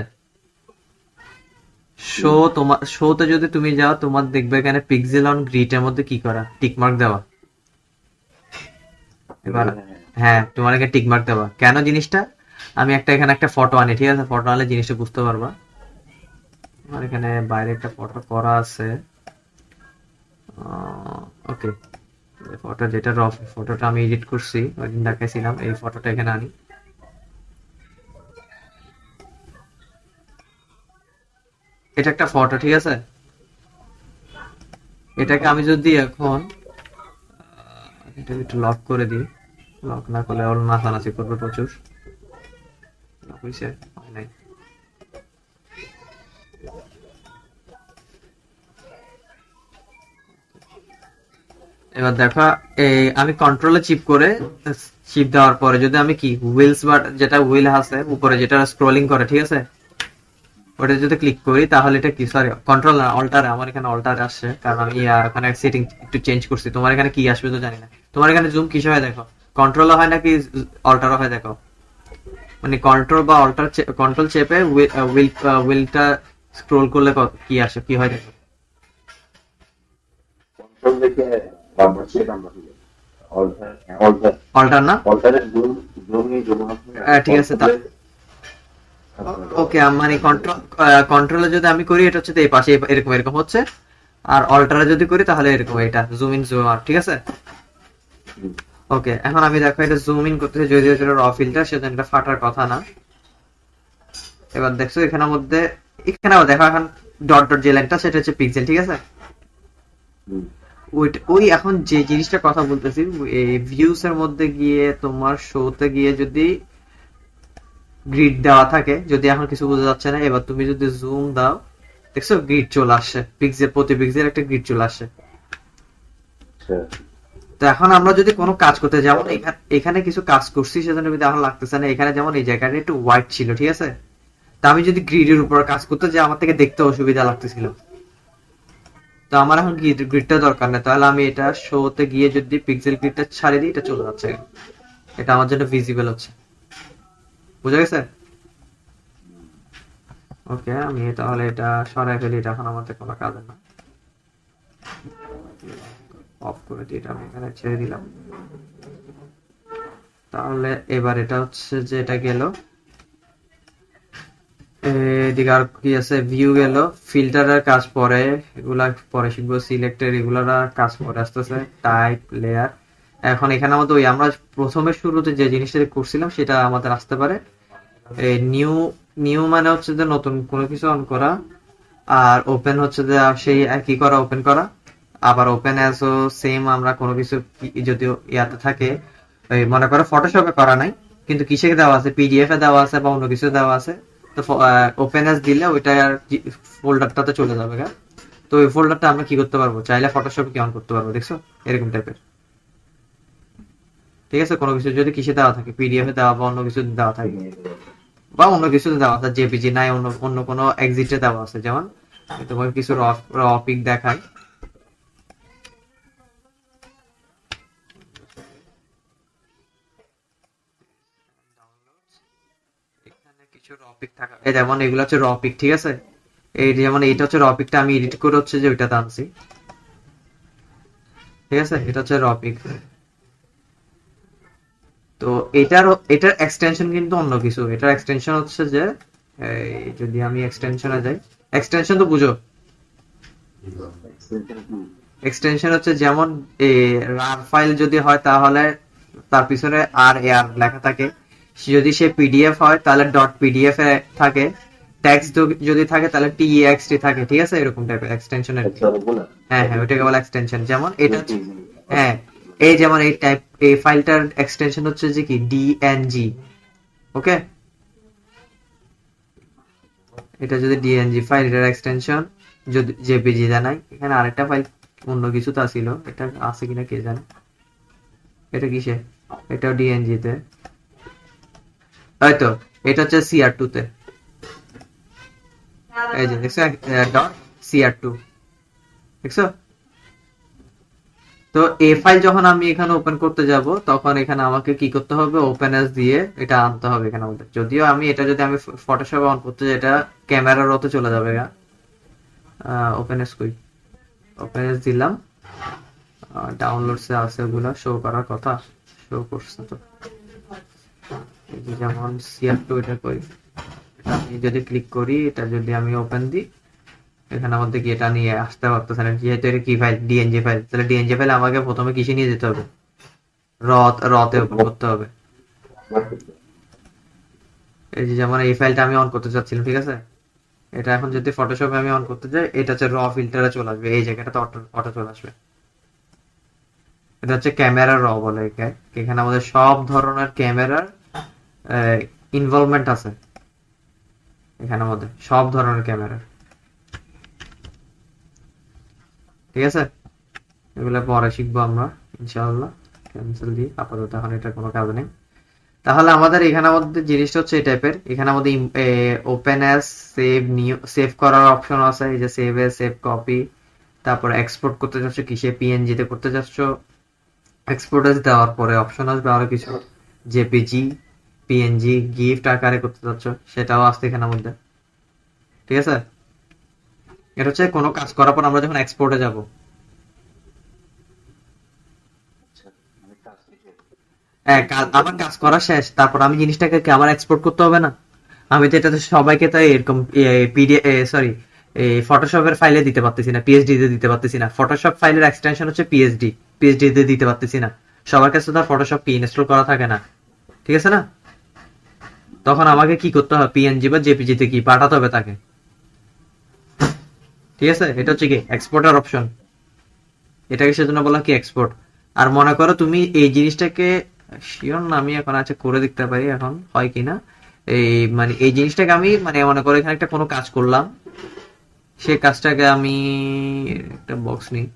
S1: শোতে যদি তুমি যাও তোমার দেখবে এখানে পিক্সেল অন গ্রিড এর মধ্যে কি করা, টিক মার্ক দেওয়া। এবার হ্যাঁ, তোমার এখানে টিক মার্ক দেওয়া কেন জিনিসটা, আমি এখানে একটা ফটো আনি, ঠিক আছে। ফটো আনলে জিনিসটা বুঝতে পারবা। আমার এখানে বাইরে একটা ফটো করা আছে, ওকে। ফটো যেটা ফটোটা আমি এডিট করছি ওই দিন দেখাইছিলাম, এই ফটোটা এখানে আনি। এটা একটা ফটো, ঠিক আছে? এটাকে আমি যদি এখন এটাকে একটু লক করে দিই, লক না করলে ওর নাচানাচি করবে প্রচুর। লক হয়েছে? হয় নাই। এবার দেখো, এই আমি কন্ট্রোলে চিপ করে, চিপ দেওয়ার পরে যদি আমি কি হুইলস বা যেটা হুইল আছে উপরে যেটা স্ক্রলিং করে, ঠিক আছে, ওটা যদি ক্লিক করি তাহলে এটা কি, সরি কন্ট্রোল না অল্টারে, আমার এখানে অল্টারে আসছে কারণ আমি এখানে সেটিং একটু চেঞ্জ করছি। তোমার এখানে কি আসবে তো জানি না। তোমার এখানে জুম কিসে হয় দেখো, কন্ট্রোলও হয় নাকি অল্টারও হয় দেখো, মানে কন্ট্রোল বা অল্টার, কন্ট্রোল চেপে হুইলটা স্ক্রোল করলে কি আসে, কি হয় দেখো।
S2: কন্ট্রোল দেখে বারবার সেট আমরা হয়ে যাবে। অল্টার অল্টার
S1: অল্টার না?
S2: অল্টারের জুম জুম নিয়ে জুম
S1: ঠিক আছে, ওকে, মানে কন্ট্রোলে যদি আমি করি এটা হচ্ছে তো এই পাশে এরকম এরকম হচ্ছে, আর অল্টারে যদি করি তাহলে এরকম, এটা জুম ইন জুম আউট, ঠিক আছে? ওকে, এখন আমি দেখো এটা জুম ইন করতেছি, যদিও এটা র ফিল্টার সেজন্য এটা ফাটার কথা না। এবার দেখছো এখানের মধ্যে, এখানে দেখো এখন ডট ডট যে লাইনটা সেটা হচ্ছে পিক্সেল, ঠিক আছে? ওই এখন যে জিনিসটা কথা বলতেছি, এই ভিউস এর মধ্যে গিয়ে তোমার শোতে গিয়ে যদি গ্রিড দেওয়া থাকে, যদি এখন কিছু বোঝা যাচ্ছে না, এবার তুমি যদি জুম দাও দেখছো গ্রিড চলে আসছে, পিক্সেল প্রতি পিক্সেল একটা গ্রিড চলে আসছে। তো এখন আমরা যদি কোনো কাজ করতে, যেমন এখানে কিছু কাজ করছি সেজন্য এখন লাগতেছে না, এখানে যেমন এই জায়গাটা একটু হোয়াইট ছিল, ঠিক আছে? তা আমি যদি গ্রিডের উপর কাজ করতে যে আমার থেকে দেখতে অসুবিধা লাগতেছিল, তো আমার এখন গ্রিডটা দরকার নেই, তাহলে আমি এটা শোতে গিয়ে যদি পিক্সেল গ্রিডটা ছাড়িয়ে দিই এটা চলে যাচ্ছে, এটা আমার জন্য ভিজিবল হচ্ছে। বুঝা গেছে? ওকে, আমি তাহলে এটা সরাই ফেলি, এটা এখন আমাদের কোনো কাজে না, অফ করে দিই, এটা আমি এখানে ছেড়ে দিলাম। তাহলে এবার এটা হচ্ছে যে এটা গেল, এদিকে আর কি আছে, ভিউ গেল, ফিল্টারের কাজ পরে, এগুলা পরে শিখবো, সিলেক্টের এগুলার কাজ পরে আসতেছে, টাইপ লেয়ার। এখন এখানে আমাদের ওই আমরা প্রথমে শুরুতে যে জিনিসটা করছিলাম সেটা আমাদের আসতে পারে, নিউ, নিউ মানে হচ্ছে যে নতুন কোনো কিছু অন করা, আর ওপেন হচ্ছে যে সেই একই করা, ওপেন করা। আবার ওপেন অ্যাজও সেম, আমরা কোনো কিছু যদিও ইয়াতে থাকে, এই মনে করো ফটোশপে করা নাই কিন্তু কিসে দেওয়া আছে, পিডিএফ এ দেওয়া আছে বা অন্য কিছু দেওয়া আছে, তো ওপেন অ্যাজ দিলে ওইটা ফোল্ডারটাতে চলে যাবে গা। তো ওই ফোল্ডারটা আমরা কি করতে পারবো, চাইলে ফটোশপে কি অন করতে পারবো, দেখছো এরকম টাইপের, ঠিক আছে? কোনো কিছু যদি কিসে দেওয়া থাকে, পিডিএফ এ দেওয়া বা অন্য কিছু দেওয়া থাকে, বা অন্য কিছু দেওয়া আছে, জেপিজি নাই, অন্য অন্য কোনো এক্সিটে দেওয়া আছে, যেমন তোমাকে কিছু র পিক দেখায়, এখানে কিছু র পিক থাকা, এই যেমন এগুলো হচ্ছে র পিক, ঠিক আছে? এই যেমন এইটা হচ্ছে র পিকটা, আমি এডিট করে হচ্ছে যে ওইটাতে আনছি, ঠিক আছে? এটা হচ্ছে র পিক। তো এটার এক্সটেনশন কিন্তু অন্য কিছু, এটার এক্সটেনশন হচ্ছে যে, এই যদি আমি এক্সটেনশনে যাই, এক্সটেনশন তো বুঝো, এক্সটেনশন হচ্ছে যেমন রার ফাইল যদি হয় তাহলে তার পিছনে আর এআর লেখা থাকে, যদি সে পিডিএফ হয় তাহলে ডট পিডিএফ এ থাকে, টেক্সট যদি থাকে তাহলে টিএক্সটি থাকে, ঠিক আছে? এরকম টাইপের এক্সটেনশনের, হ্যাঁ হ্যাঁ ওইটাকে বলে এক্সটেনশন। যেমন এটা হ্যাঁ, এই যেমন এই টাইপ, এই ফাইলটার এক্সটেনশন হচ্ছে যে কি ডিএনজি, ওকে? এটা যদি ডিএনজি ফাইল, এটার এক্সটেনশন যদি জেপিজি জানাই। এখানে আরেকটা ফাইল অন্য কিছু তা ছিল, এটা আছে কিনা কে জানে, এটা কিসে, এটাও ডিএনজি তে, হয়তো এটা হচ্ছে সিআর2 তে, এই যে দেখছো ডট সিআর2, দেখছো? তো এই ফাইল যখন আমি এখানে ওপেন করতে যাব তখন এখানে আমাকে কি করতে হবে, ওপেন এস দিয়ে এটা আনতে হবে এখানে আমাদের। যদিও আমি এটা যদি আমি ফটোশপে অন করতে যাই এটা ক্যামেরার ওতে চলে যাবে গা। ওপেন এস কই, ওপেন এস দিলাম, ডাউনলোডসে আছে ওগুলা, শো করার কথা, শো করছে তো, এই যে যেমন সিআর2 এটা কই, এটা আমি যদি ক্লিক করি, এটা যদি আমি ওপেন দিই, এখানে আমাদের কি এটা নিয়ে আসতে পারতেছে না, যেহেতু এটা কি ফাইল, ডিএনজি ফাইল, তাহলে ডিএনজি ফাইল আমাকে প্রথমে কিসে নিয়ে যেতে হবে, রতে ওপেন করতে হবে। এই যে যেমন এই ফাইলটা আমি অন করতে চাচ্ছিলাম, ঠিক আছে? এটা এখন যদি ফটোশপে আমি অন করতে যাই, এটা হচ্ছে র ফিল্টারে চলে আসবে, এই জায়গাটাতে অটো অটো চলে আসবে। এটা হচ্ছে ক্যামেরা র বলে একে। এখানে আমাদের সব ধরনের ক্যামেরার ইনভলভমেন্ট আছে এখানের মধ্যে, সব ধরনের ক্যামেরা, ঠিক আছে। এগুলো পরে শিখবো আমরা ইনশাআল্লাহ। ক্যান্সেল দিই, আপাতত এখন এটা কোনো কাজ নেই। তাহলে আমাদের এখানের মধ্যে জিনিসটা হচ্ছে এই টাইপের। এখানে আমাদের open as, save new, save করার অপশন আছে, এই যে সেভ এজ, সেভ কপি। তারপর এক্সপোর্ট করতে চাচ্ছ কিসে, পিএনজি তে করতে চাচ্ছ, এক্সপোর্ট এজ দেওয়ার পরে অপশন আসবে আরো কিছু, জেপিজি, পিএনজি, গিফট আকারে করতে চাচ্ছ, সেটাও আসছে এখানের মধ্যে, ঠিক আছে। এটা হচ্ছে কোনো কাজ করার পর আমরা যখন এক্সপোর্টে যাব,
S2: আচ্ছা, আমি কাজ শিখে
S1: আমার কাজ করা শেষ, তারপর আমি জিনিসটাকে কি আমার এক্সপোর্ট করতে হবে না? আমি তো এটাতে সবাইকে তো এরকম পিডিএফ, সরি, এই ফটোশপের ফাইলে দিতে পারতেছি না, পিএসডি তে দিতে পারতেছি না। ফটোশপ ফাইলের এক্সটেনশন হচ্ছে পিএসডি, পিএসডি তে দিতে পারতেছি না। সবার কাছে তো ফটোশপ কি ইনস্টল করা থাকে না, ঠিক আছে না? তখন আমাকে কি করতে হবে, পিএনজি বা জেপিজি তে কি পাঠাতে হবে তাকে, ঠিক আছে। এটা হচ্ছে কি এক্সপোর্টার অপশন, এটাকে সেজন্য বলা কি এক্সপোর্ট। আর মনে করো তুমি এই জিনিসটাকে, শিওর না আমি এখন আছে করে দেখতে পারি এখন হয় কিনা, এই মানে এই জিনিসটাকে আমি মানে মনে করো এখানে একটা কোনো কাজ করলাম, সেই কাজটাকে আমি একটা বক্স নিই,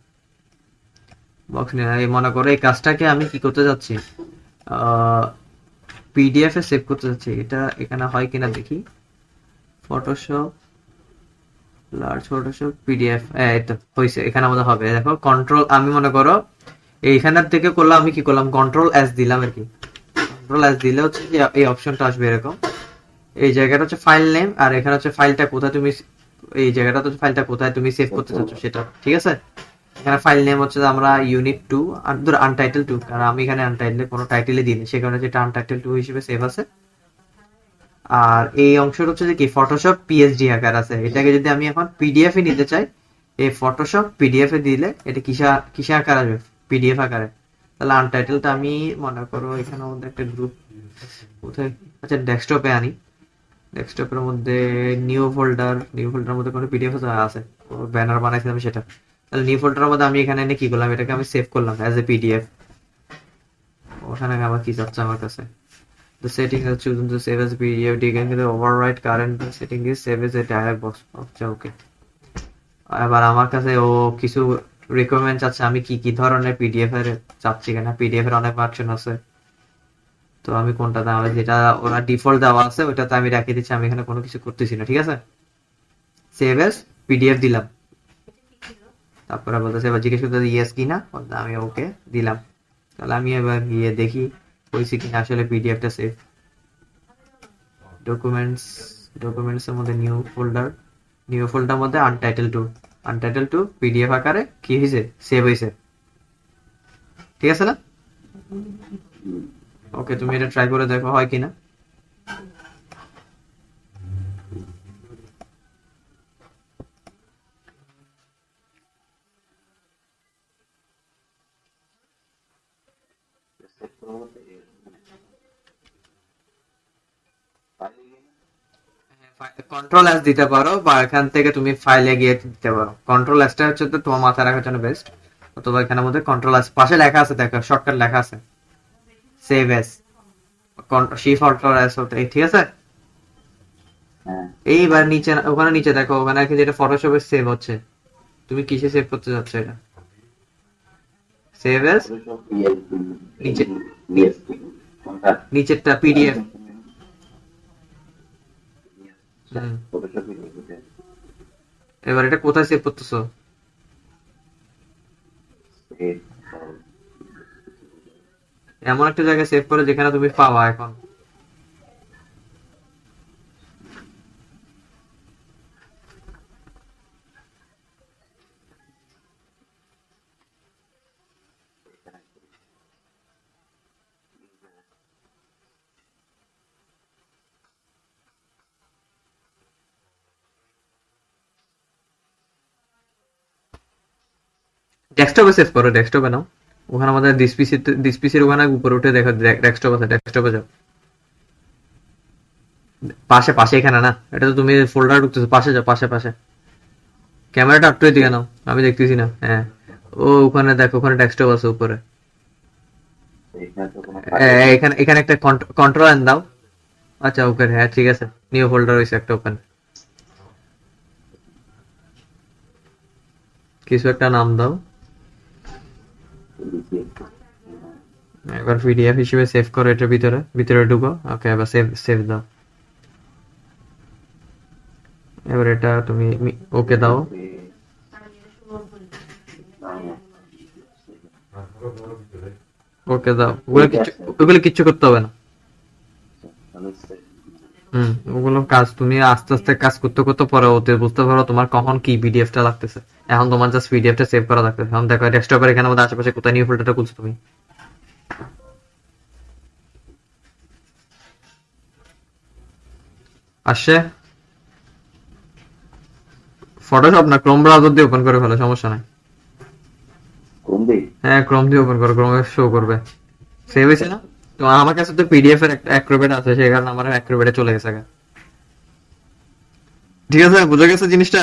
S1: এই মনে করো এই কাজটাকে আমি কি করতে যাচ্ছি, পিডিএফ এ সেভ করতে যাচ্ছি। এটা এখানে হয় কিনা দেখি, ফটোশপ, লার্জ ফটোশপ, পিডিএফ, এই তো হয়েছে, এখানে আমাদের হবে। দেখো কন্ট্রোল, আমি মনে করো এইখানের থেকে করলাম, আমি কি করলাম, কন্ট্রোল এস দিলাম আর কি। কন্ট্রোল এস দিলে হচ্ছে যে এই অপশনটা আসবে এরকম। এই জায়গাটা হচ্ছে ফাইল নেম, আর এখানে হচ্ছে ফাইলটা কোথায় তুমি, এই জায়গাটা হচ্ছে ফাইলটা কোথায় তুমি সেভ করতে চাচ্ছ সেটা, ঠিক আছে। এখানে ফাইল নেম হচ্ছে যে আমরা ইউনিট 2, আর ধর আনটাইটেল 2, কারণ আমি এখানে আনটাইটেল কোনো টাইটেলে দিই না, সে কারণে যেটা আনটাইটেল 2 হিসেবে সেভ আছে। আর এই অংশটা হচ্ছে যে কি ফটোশপ পিএসডি আকার আছে, এটাকে যদি আমি এখন পিডিএফ এ নিতে চাই, এই ফটোশপ পিডিএফ এ দিলে এটা কিসে আকার আসবে, পিডিএফ আকারে। তাহলে আনটাইটেলটা আমি মনে করো এখানে মধ্যে একটা গ্রুপ, কোথায়, আচ্ছা ডেস্কটপে আনি। ডেস্কটপের মধ্যে নিউ ফোল্ডার মধ্যে কোনো পিডিএফ আছে, ব্যানার বানাইছিলাম সেটা। তাহলে নিউ ফোল্ডারের মধ্যে আমি এখানে এনে কি করলাম, এটাকে আমি সেভ করলাম অ্যাজ এ পিডিএফ। ওখানে আবার কি যাচ্ছে আমার কাছে, the setting is chosen to save as PDF. You can override current setting is save as a dialog box. আচ্ছা ওকে। এবার আমার কাছে ও কিছু রিকোয়ারমেন্ট আছে, আমি কি কি ধরনের পিডিএফ এর চাচ্ছি, কেন পিডিএফ এর অনেক ভার্সন আছে, তো আমি কোনটাতে, আমার যেটা ওরা ডিফল্ট দেওয়া আছে ওটাতে আমি রেখে দিচ্ছি, আমি এখানে কোনো কিছু করতেছি না, ঠিক আছে। সেভ এস পিডিএফ দিলাম, তারপরে বলতেছে, এবার জিজ্ঞেস করতে ইয়েস কিনা, আমি ওকে দিলাম। তাহলে আমি এবার গিয়ে দেখি হয়েছে কিনা আসলে পিডিএফটা সেভ। ডকুমেন্টস এর মধ্যে নিউ ফোল্ডার মধ্যে আনটাইটেল টু পিডিএফ আকারে কি হয়েছে, সেভ হয়েছে, ঠিক আছে না? ওকে, তুমি এটা ট্রাই করে দেখো হয় কিনা।
S2: সেভ করবো বলতে ফাইলে গিয়ে
S1: কন্ট্রোল এস দিতে পারো, বা এখান থেকে তুমি ফাইলে গিয়ে দিতে পারো। কন্ট্রোল এসটা হচ্ছে তো তোমার মাথায় রাখার জন্য বেস্ট। অথবা এখানের মধ্যে কন্ট্রোল এস পাশে লেখা আছে, দেখো শর্টকাট লেখা আছে save S, shift control S, ঠিক আছে।
S2: হ্যাঁ,
S1: এইবার নিচে, ওখানে নিচে দেখো, ওখানে কি যেটা ফটোশপে সেভ হচ্ছে, তুমি কিসে সেভ করতে যাচ্ছ এটা, সেভ এস,
S2: ফটোশপ পিএসডি,
S1: নিচে
S2: বিএসডি কোনটা,
S1: নিচেরটা পিডিএফ।
S2: ফটোশপ পিএসডি
S1: এবার এটা কোথায় সেভ করতেছো?
S2: সেভ
S1: এমন একটা জায়গায় সেভ করে যেখানে তুমি পাওয়া এখন। ডেস্কটপে সেভ করো, ডেস্কটপে নাও। ওখানে আমাদের ডিসপিসির ওখানে উপরে উঠে দেখো ডেস্কটপ আছে, ডেস্কটপে যাও। পাশে পাশে এখানে না, এটা তো তুমি ফোল্ডার ঢুকতেছো, পাশে যাও, পাশে পাশে ক্যামেরাটা একটু এদিকে নাও, আমি দেখতেছি না। হ্যাঁ, ও ওখানে দেখো, ওখানে ডেস্কটপ আছে উপরে।
S2: এখানে তো কোনো ফাইল নেই।
S1: এখানে এখানে একটা কন্ট্রোল এন দাও। আচ্ছা ওকে, হ্যাঁ ঠিক আছে, নিউ ফোল্ডার হয়েছে একটা ওপেন, কিছু একটা নাম দাও।
S2: লিখি।
S1: এবার পিডিএফ হিসেবে সেভ করো, এটার ভিতরে ভিতরে ঢুকো। ওকে, এবার সেভ সেভ দাও। এবার এটা তুমি ওকে দাও। ওকে দাও, ওগুলো কিচ্ছু করতে হবে না। ওগুলো কাজ তুমি আস্তে আস্তে কাজ করতে করতে পরে ওতে বুঝতে পারো তোমার কখন কি পিডিএফটা লাগতেছে। এখন তোমার জাস্ট পিডিএফটা সেভ করা লাগতেছে। এখন দেখো ডেস্কটপের এখানে মধ্যে আশেপাশে কোথায় নিউ ফোল্ডারটা খুলছো তুমি। আসছে ফটোশপ না, ক্রোম ব্রাউজার দিয়ে ওপেন করে ফেলো, সমস্যা নাই।
S2: কোন দিক?
S1: হ্যাঁ, ক্রোম দিয়ে ওপেন করো, ক্রোমে শো করবে। সেভ হয়েছে না? তো আমার কাছে তো পিডিএফ এর একটা অ্যাক্রোবেট আছে, সেই কারণে আমার অ্যাক্রোবেটে চলে গেছে আগে। ঠিক আছে, বুঝে গেছে জিনিসটা?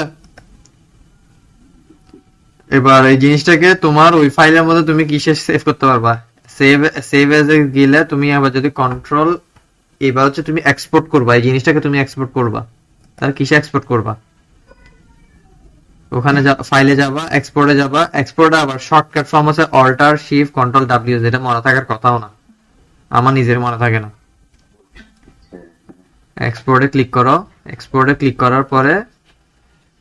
S1: এবার এই জিনিসটাকে তোমার ওই ফাইলের মধ্যে তুমি কিসে সেভ করতে পারবা? সেভ সেভ এজ এ গেলে তুমি আবার যদি কন্ট্রোল, এবার হচ্ছে তুমি এক্সপোর্ট করবা, এই জিনিসটাকে তুমি এক্সপোর্ট করবা। তাহলে কিসে এক্সপোর্ট করবা? ওখানে ফাইলে যাবা, এক্সপোর্টে যাবা, এক্সপোর্টে আবার শর্টকাট ফর্ম আছে অল্টার শিফট কন্ট্রোল ডাব্লিউ, যেটা মনে থাকার কথাও না, আমার নিজের মনে থাকে না। এক্সপোর্টে ক্লিক করো, এক্সপোর্টে ক্লিক করার পরে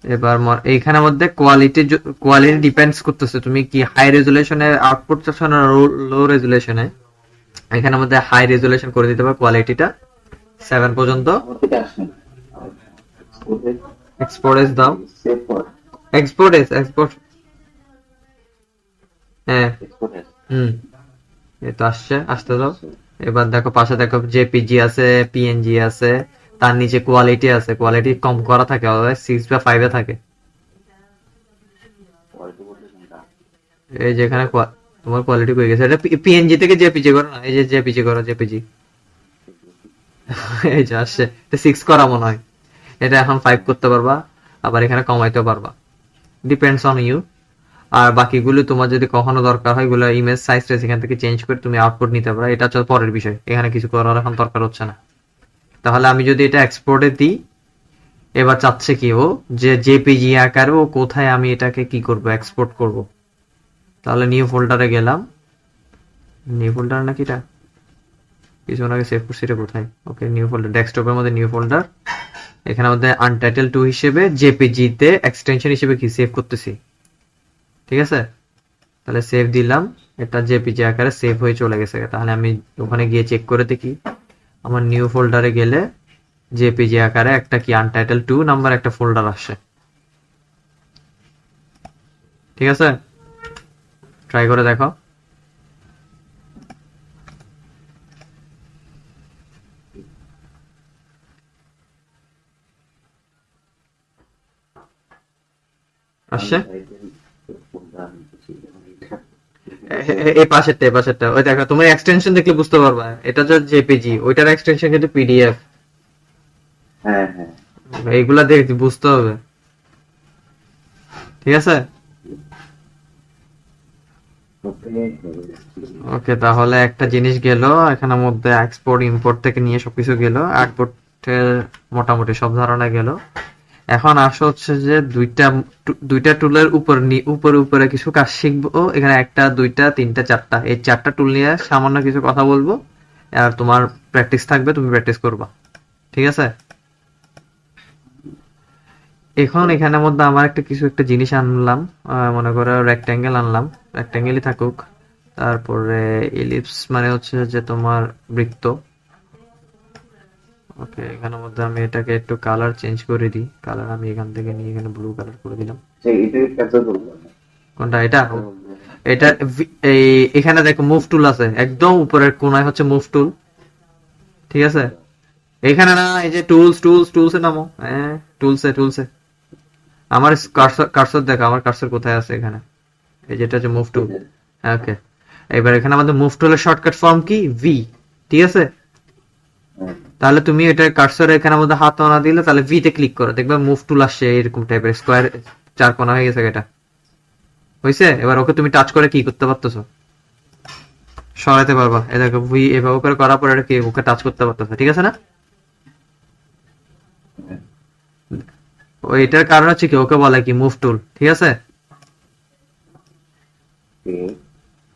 S1: এবার এইখানের মধ্যে কোয়ালিটি ডিপেন্ডস করতেছে তুমি কি হাই রেজুলেশনে আউটপুট চাচ্ছ না লো রেজুলেশনে। এখানের মধ্যে হাই রেজুলেশন করে দিতে হবে কোয়ালিটিটা 7 পর্যন্ত।
S2: আমার থেকে আসেন।
S1: এক্সপোর্ট দাও,
S2: সেভ কর।
S1: এক্সপোর্ট। হ্যাঁ,
S2: এক্সপোর্ট এস।
S1: এই তো আসতে দাও। এবার দেখো পাশে দেখো জেপিজি আছে, পিএনজি আছে, তার নিচে কোয়ালিটি আছে, কোয়ালিটি কম করা থাকে, 6 বা 5 এ থাকে।
S2: কোয়ালিটি বলতে কোনটা?
S1: এই যেখানে তোমার কোয়ালিটি কই গেছে, এটা পিএনজি থেকে জেপিজি করো না, এই যে জেপিজি করো, জেপিজি। এই যে আসছে, এটা 6 করা মনে হয়, এটা এখন 5 করতে পারবা, আবার এখানে কমাইতেও পারবা, ডিপেন্ডস অন ইউ। আর বাকিগুলো তোমার যদি কখনো দরকার হয়, এগুলো ইমেজ সাইজ এখান থেকে চেঞ্জ করে তুমি আউটপুট নিতে পারো, এটা হচ্ছে পরের বিষয়, এখানে কিছু করার এখন দরকার হচ্ছে না। তাহলে আমি যদি এটা এক্সপোর্টে দিই, এবার চাচ্ছে কি ও যে জেপিজি আকারে ও কোথায় আমি এটাকে কি করব, এক্সপোর্ট করব। তাহলে নিউ ফোল্ডারে গেলাম, নিউ ফোল্ডার নাকি এটা কিছু আগে সেভ করছি, এটা কোথায়? ওকে, নিউ ফোল্ডার, ডেস্কটপের মধ্যে নিউ ফোল্ডার, এখানে মধ্যে আনটাইটেল 2 হিসেবে জেপিজি তে এক্সটেনশন হিসেবে কি সেভ করতেছি। ঠিক আছে, তাহলে সেভ দিলাম, এটা জেপিজি আকারে সেভ হয়ে চলে গেছে। তাহলে আমি ওখানে গিয়ে চেক করে দেখি, আমার নিউ ফোল্ডারে গেলে জেপিজি আকারে একটা কি আনটাইটেল 2 নাম্বার একটা ফোল্ডার আসে। ঠিক আছে, ট্রাই করে দেখো। আসছে এই পাশেরটা, এই পাশেরটা, ওই দেখো তোমার এক্সটেনশন দেখলে বুঝতে পারবা, এটা হচ্ছে জেপিজি, ওইটার এক্সটেনশন কিন্তু পিডিএফ।
S2: হ্যাঁ হ্যাঁ,
S1: এইগুলা দেখতে বুঝতে হবে। ঠিক আছে, ওকে, তাহলে একটা জিনিস গেল এখানের মধ্যে, এক্সপোর্ট ইম্পোর্ট থেকে নিয়ে সবকিছু গেল, আউটপুটের মোটামুটি সব ধারণা গেল। এখন আসা হচ্ছে যে দুইটা টুলের উপরে কিছু কাজ শিখবো। এখানে একটা, দুইটা, তিনটা, চারটা, এই চারটা টুল নিয়ে সামান্য কিছু কথা বলবো, আর তোমার প্র্যাকটিস থাকবে, তুমি প্র্যাকটিস করবা। ঠিক আছে, এখন এখানের মধ্যে আমার একটা জিনিস আনলাম, মনে করো রেক্ট্যাঙ্গেল আনলাম, রেক্ট্যাঙ্গেলই থাকুক। তারপরে এলিপস মানে হচ্ছে যে তোমার বৃত্ত। ওকে, এখানের মধ্যে আমি এটাকে একটু কালার চেঞ্জ করে দিই, কালার আমি এখান থেকে নিয়ে এখানে ব্লু কালার করে দিলাম। কোনটা? এটা এটা এই এখানে দেখো মুভ টুল আছে, একদম উপরের কোনায় হচ্ছে মুভ টুল। ঠিক আছে, এখানে না, এই যে টুলস এ নামো, হ্যাঁ টুলসে আমার কার্সর দেখো, আমার কার্সর কোথায় আছে? এখানে, এই যেটা হচ্ছে মুভ টুল। ওকে, এবার এখানে আমাদের মুভ টুলের শর্টকাট ফর্ম কি? ভি। ঠিক আছে, তাহলে তুমি এটা কার্সর এখানের মধ্যে হাত না দিলে তাহলে ভি তে ক্লিক করো, দেখবে মুভ টুল আসছে এরকম টাইপের স্কোয়ার, চার কোণা হয়ে গেছে এটা। হয়েছে? এবার ওকে তুমি টাচ করে কি করতে পারতেছো, সরাইতে পারবা। এই দেখো ভি এভাবে করে করার পরে এটা কি ওকে টাচ করতে পারতেছো, ঠিক আছে না? এটার কারণ হচ্ছে কি ওকে বলে কি মুভ টুল, ঠিক আছে?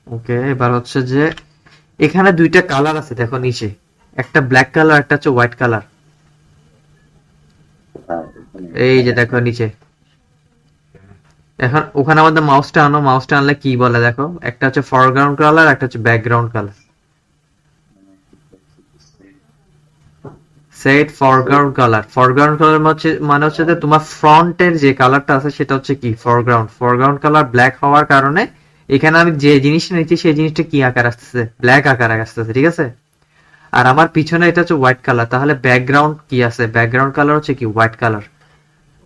S1: ওকে, এবার হচ্ছে যে এখানে দুইটা কালার আছে দেখো নিচে, একটা ব্ল্যাক কালার একটা হচ্ছে হোয়াইট কালার। এই যে দেখো নিচে, এখন ওখানে আমাদের মাউসটা আনো, মাউসটা আনলে কি বলে দেখো, একটা হচ্ছে ফরগ্রাউন্ড কালার একটা হচ্ছে background colour. Set foreground colour, foreground colour মানে হচ্ছে যে তোমার ফ্রন্টের যে কালারটা আছে সেটা হচ্ছে কি ফরগ্রাউন্ড। ফরগ্রাউন্ড কালার ব্ল্যাক হওয়ার কারণে এখানে আমি যে জিনিসটা নিচ্ছি সেই জিনিসটা কি আকার আসতেছে, ব্ল্যাক আকার আসতেছে, ঠিক আছে? আর আমার পিছনে এটা হচ্ছে হোয়াইট কালার, তাহলে ব্যাকগ্রাউন্ড কি আছে, ব্যাকগ্রাউন্ড কালার হচ্ছে কি হোয়াইট কালার।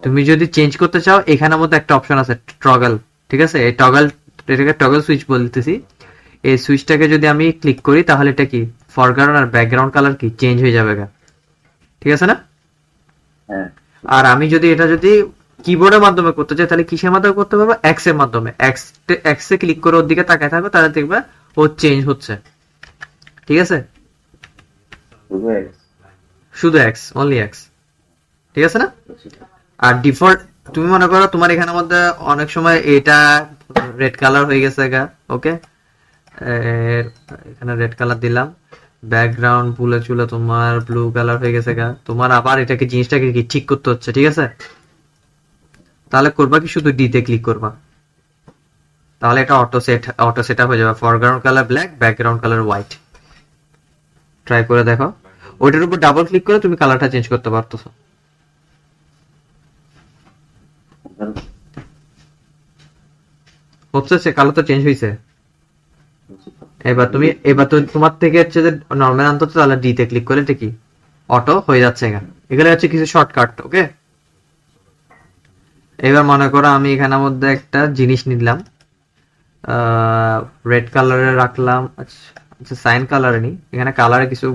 S1: তুমি যদি চেঞ্জ করতে চাও এখানের মধ্যে একটা অপশন আছে টগল, ঠিক আছে? এই টগল, এটাকে টগল সুইচ বলতেছি। এই সুইচটাকে যদি আমি ক্লিক করি তাহলে এটা কি ফরগ্রাউন্ড আর ব্যাকগ্রাউন্ড কালার কি চেঞ্জ হয়ে যাবে, ঠিক আছে না? আর আমি যদি এটা যদি কিবোর্ডের মাধ্যমে করতে চাই তাহলে কিসের মাধ্যমে করতে পারবো, এক্স এর মাধ্যমে। এক্স এ ক্লিক করে ওর দিকে তাকায় থাকো, তাহলে দেখবে ও চেঞ্জ হচ্ছে, ঠিক আছে? শুধু এক্স, অনলি এক্স, ঠিক আছে না? আর ডিফল্ট তুমি মনে করো তোমার এখানের মধ্যে অনেক সময় এটা রেড কালার হয়ে গেছে গা, ওকে, এখানে রেড কালার দিলাম, ব্যাকগ্রাউন্ড ভুলে চুলে তোমার ব্লু কালার হয়ে গেছে গা, তোমার আবার এটাকে জিনিসটাকে কি ঠিক করতে হচ্ছে, ঠিক আছে? তাহলে করবা কি শুধু ডি তে ক্লিক করবা, তাহলে এটা অটো সেট আপ হয়ে যাবে। Foreground colour black, background colour white. Try করে দেখো, ওইটার উপর ডাবল ক্লিক করে তুমি কালারটা চেঞ্জ করতে পারতেছো। হচ্ছে সে কালার তো চেঞ্জ হয়েছে। এবার তো তোমার থেকে হচ্ছে যে নর্মাল আনতে হচ্ছে, তাহলে ডি তে ক্লিক করলে এটা কি অটো হয়ে যাচ্ছে। এগুলো হচ্ছে কিছু শর্টকাট, ওকে? এবার মনে করো আমি এখানের মধ্যে একটা জিনিস নিলাম, রেড কালারে রাখলাম, আচ্ছা সাইন কালারে নি, এখানে কালারে কিছু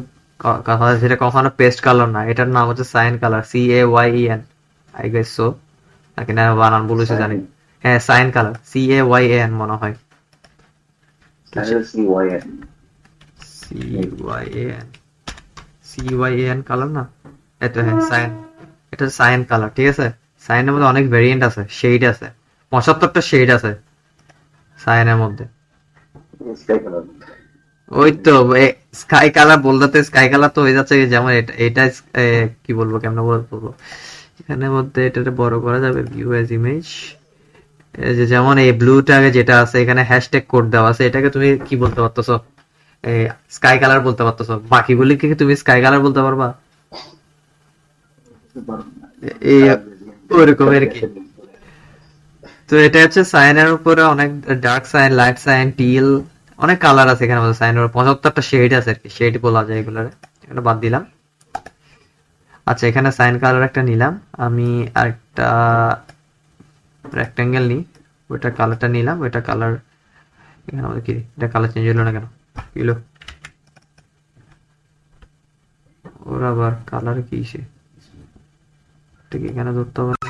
S1: যেটা কখনো পেস্ট কালার না, এটার নাম হচ্ছে cyan colour, CAYEN, I guess so, নাকি না বানান বলেছে জানি। হ্যাঁ সাইন কালার, CAYAN মনে হয়, CYAN কালার না, এটা হ্যাঁ সাইন, এটা সাইন কালার, ঠিক আছে? সাইনের মধ্যে অনেক ভেরিয়েন্ট আছে, শেড আছে, 75টা শেড আছে সাইনের মধ্যে। ওই তো স্কাই কালার বলতে, স্কাই কালার তো হয়ে যাচ্ছে যেমন এটা কি বলবো, কেমন বলবো, এখানের মধ্যে এটাকে বড় করা যাবে, ভিউ অ্যাজ ইমেজ, যে যেমন এই ব্লুটাকে যেটা আছে এখানে হ্যাশট্যাগ কোড দেওয়া আছে, এটাকে তুমি কি বলতে পারতেছো, স্কাই কালার বলতে পারতেছো। বাকিগুলি কি তুমি স্কাই কালার বলতে পারবা? এই ওরকম আর কি। তো এটা হচ্ছে সাইনের উপরে অনেক dark cyan, light cyan, teal, অনেক কালার আছে এখানে মধ্যে। সাইনের 75টা শেড আছে আর কি, শেড বলা যায় এগুলারে, এটা বাদ দিলাম। আচ্ছা এখানে সাইন কালার একটা নিলাম আমি, আরেকটা রেক্টেঙ্গেল নিই, ওইটা কালারটা নিলাম, ওইটা কালার এখানে আমাদের কি এটা কালার চেঞ্জ হলো না কেন, কি হলো ওর আবার কালার কি সে, এটা কি এখানে ধরতে হবে না?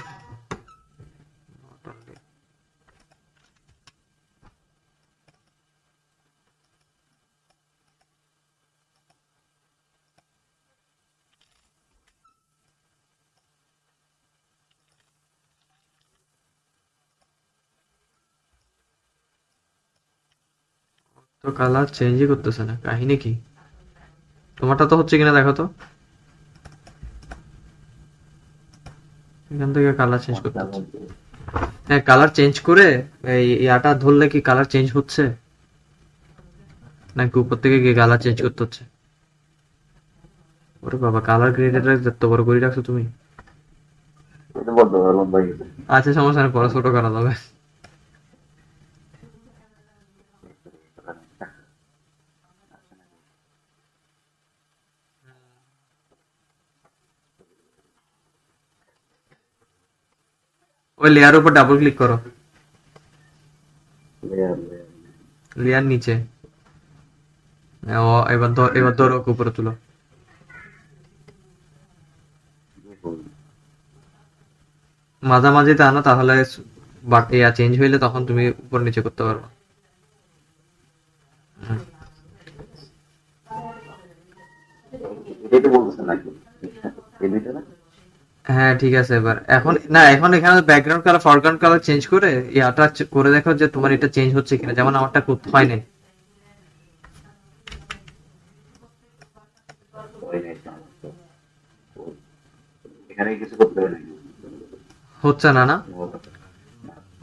S1: তো কালার চেঞ্জই করতেছে না, কাহিনী কি? তোমারটা তো হচ্ছে কিনা দেখো তো, এখান থেকে কালার চেঞ্জ করতে হচ্ছে। হ্যাঁ কালার চেঞ্জ করে এই ইয়াটা ধরলে কি কালার চেঞ্জ হচ্ছে, নাকি উপর থেকে গিয়ে কালার চেঞ্জ করতে হচ্ছে? ওরে বাবা, কালার গ্রেডেড এত বড় করে রাখছো তুমি। আচ্ছা সমস্যা নেই, পরে ছোট করা যাবে। ওই লেয়ার উপর ডাবল ক্লিক করো, লেয়ার নিচে, এবার ধরো ওকে উপরে তুলো। মাঝামাঝিতে আনো, তাহলে বাট ইয়া চেঞ্জ হইলে তখন তুমি উপর নিচে করতে পারবে।
S2: এটাই তো বলতেছেন নাকি? এই দুইটা না?
S1: হ্যাঁ ঠিক আছে। এবার এখন না, এখন এখানে background colour foreground colour change করে ইয়াটা করে দেখো যে তোমার এটা চেঞ্জ হচ্ছে কিনা, যেমন আমারটা করতে হয় নাই।
S2: ওই নাই তো আমার তো। তো এখানে কিছু করতে হবে নাকি?
S1: হচ্ছে না না?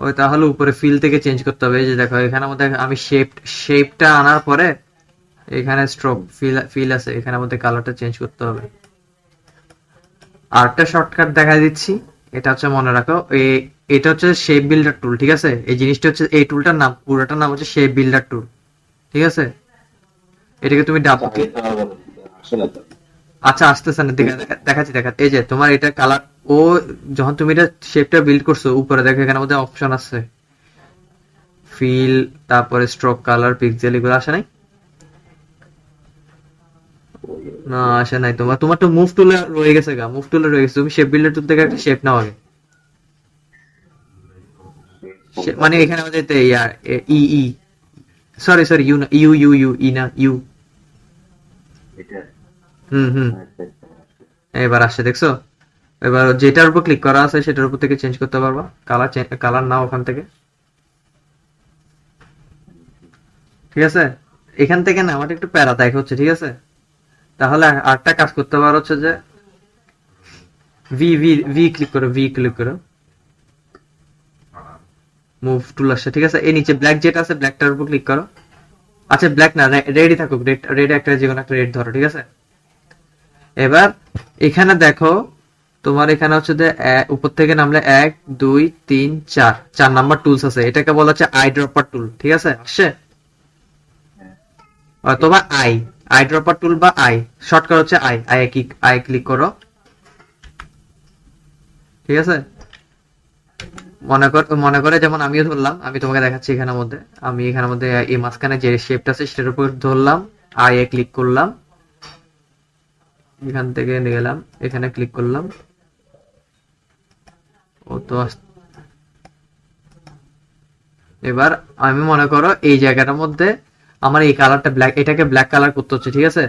S1: ওই তাহলে উপরে ফিল থেকে চেঞ্জ করতে হবে। এই যে দেখো এখানে মধ্যে আমি শেপটা আনার পরে এখানে স্ট্রোক ফিল আছে, এখানে মধ্যে কালারটা চেঞ্জ করতে হবে। আরেকটা শর্টকাট দেখা দিচ্ছি, এটা হচ্ছে মনে রাখো। এটা হচ্ছে শেপ বিল্ডার টুল, ঠিক আছে? এই জিনিসটা হচ্ছে, এই টুলটার নাম, পুরোটার নাম হচ্ছে শেপ বিল্ডার টুল, ঠিক আছে? এটাকে তুমি ডাবল ক্লিক।
S2: আসলে তো
S1: আচ্ছা আসতেছে না, দেখাচ্ছি। এই যে তোমার এটা কালার, ও যখন তুমি এটা শেপটা বিল্ড করছো, উপরে দেখো এখানে মধ্যে অপশন আছে ফিল, তারপরে স্ট্রোক, কালার, পিক্সেল, এগুলো আসে নাই? না আসে নাই। তোমার তো মুভ টুলে রয়ে গেছে গা, মুভ টুলে রয়ে গেছে। তুমি শেপ বিল্ডার টুল থেকে একটা শেপ নাও আগে। মানে এখানে আমাদের ইয়ার ই ই সরি ইউ না, ইউ ই না, ইউ।
S2: এটা
S1: হুম।
S2: আচ্ছা,
S1: এবার আসছে দেখছো? এবার যেটার উপর ক্লিক করা আছে সেটার উপর থেকে চেঞ্জ করতে পারবা কালার নাও ওখান থেকে, ঠিক আছে? এখান থেকে না আমার একটু প্যারা দেখ হচ্ছে, ঠিক আছে? তাহলে আরেকটা কাজ করতে পারো, হচ্ছে যে ভি ক্লিক করো, মুভ টুল আসছে, ঠিক আছে? এই নিচে ব্ল্যাক যেটা আছে, ব্ল্যাকটার উপর ক্লিক করো। আচ্ছা ব্ল্যাক না, রেডই থাকুক, রেড একটা, যে কোনো একটা রেড ধরো, ঠিক আছে? এবার এখানে দেখো, তোমার এখানে হচ্ছে যে উপর থেকে নামলে 1 2 3 4 নাম্বার টুলস আছে, এটাকে বলা হচ্ছে আই ড্রপার টুল, ঠিক আছে? আসছে অথবা আই ড্রপার টুল বা শর্টকাট হচ্ছে আই ক্লিক করো, ঠিক আছে? মনে করে যেমন আমিও ধরলাম, আমি তোমাকে দেখাচ্ছি এখানের মধ্যে। আমি এখানের মধ্যে এই মাঝখানে যে শেপটা আছে সেটার উপর ধরলাম, আই এ ক্লিক করলাম, এখান থেকে নিয়ে গেলাম, এখানে ক্লিক করলাম। ও তো এবার আমি মনে করো এই জায়গাটার মধ্যে আমার এই কালারটা ব্ল্যাক, এটাকে ব্ল্যাক কালার করতে হচ্ছে, ঠিক আছে?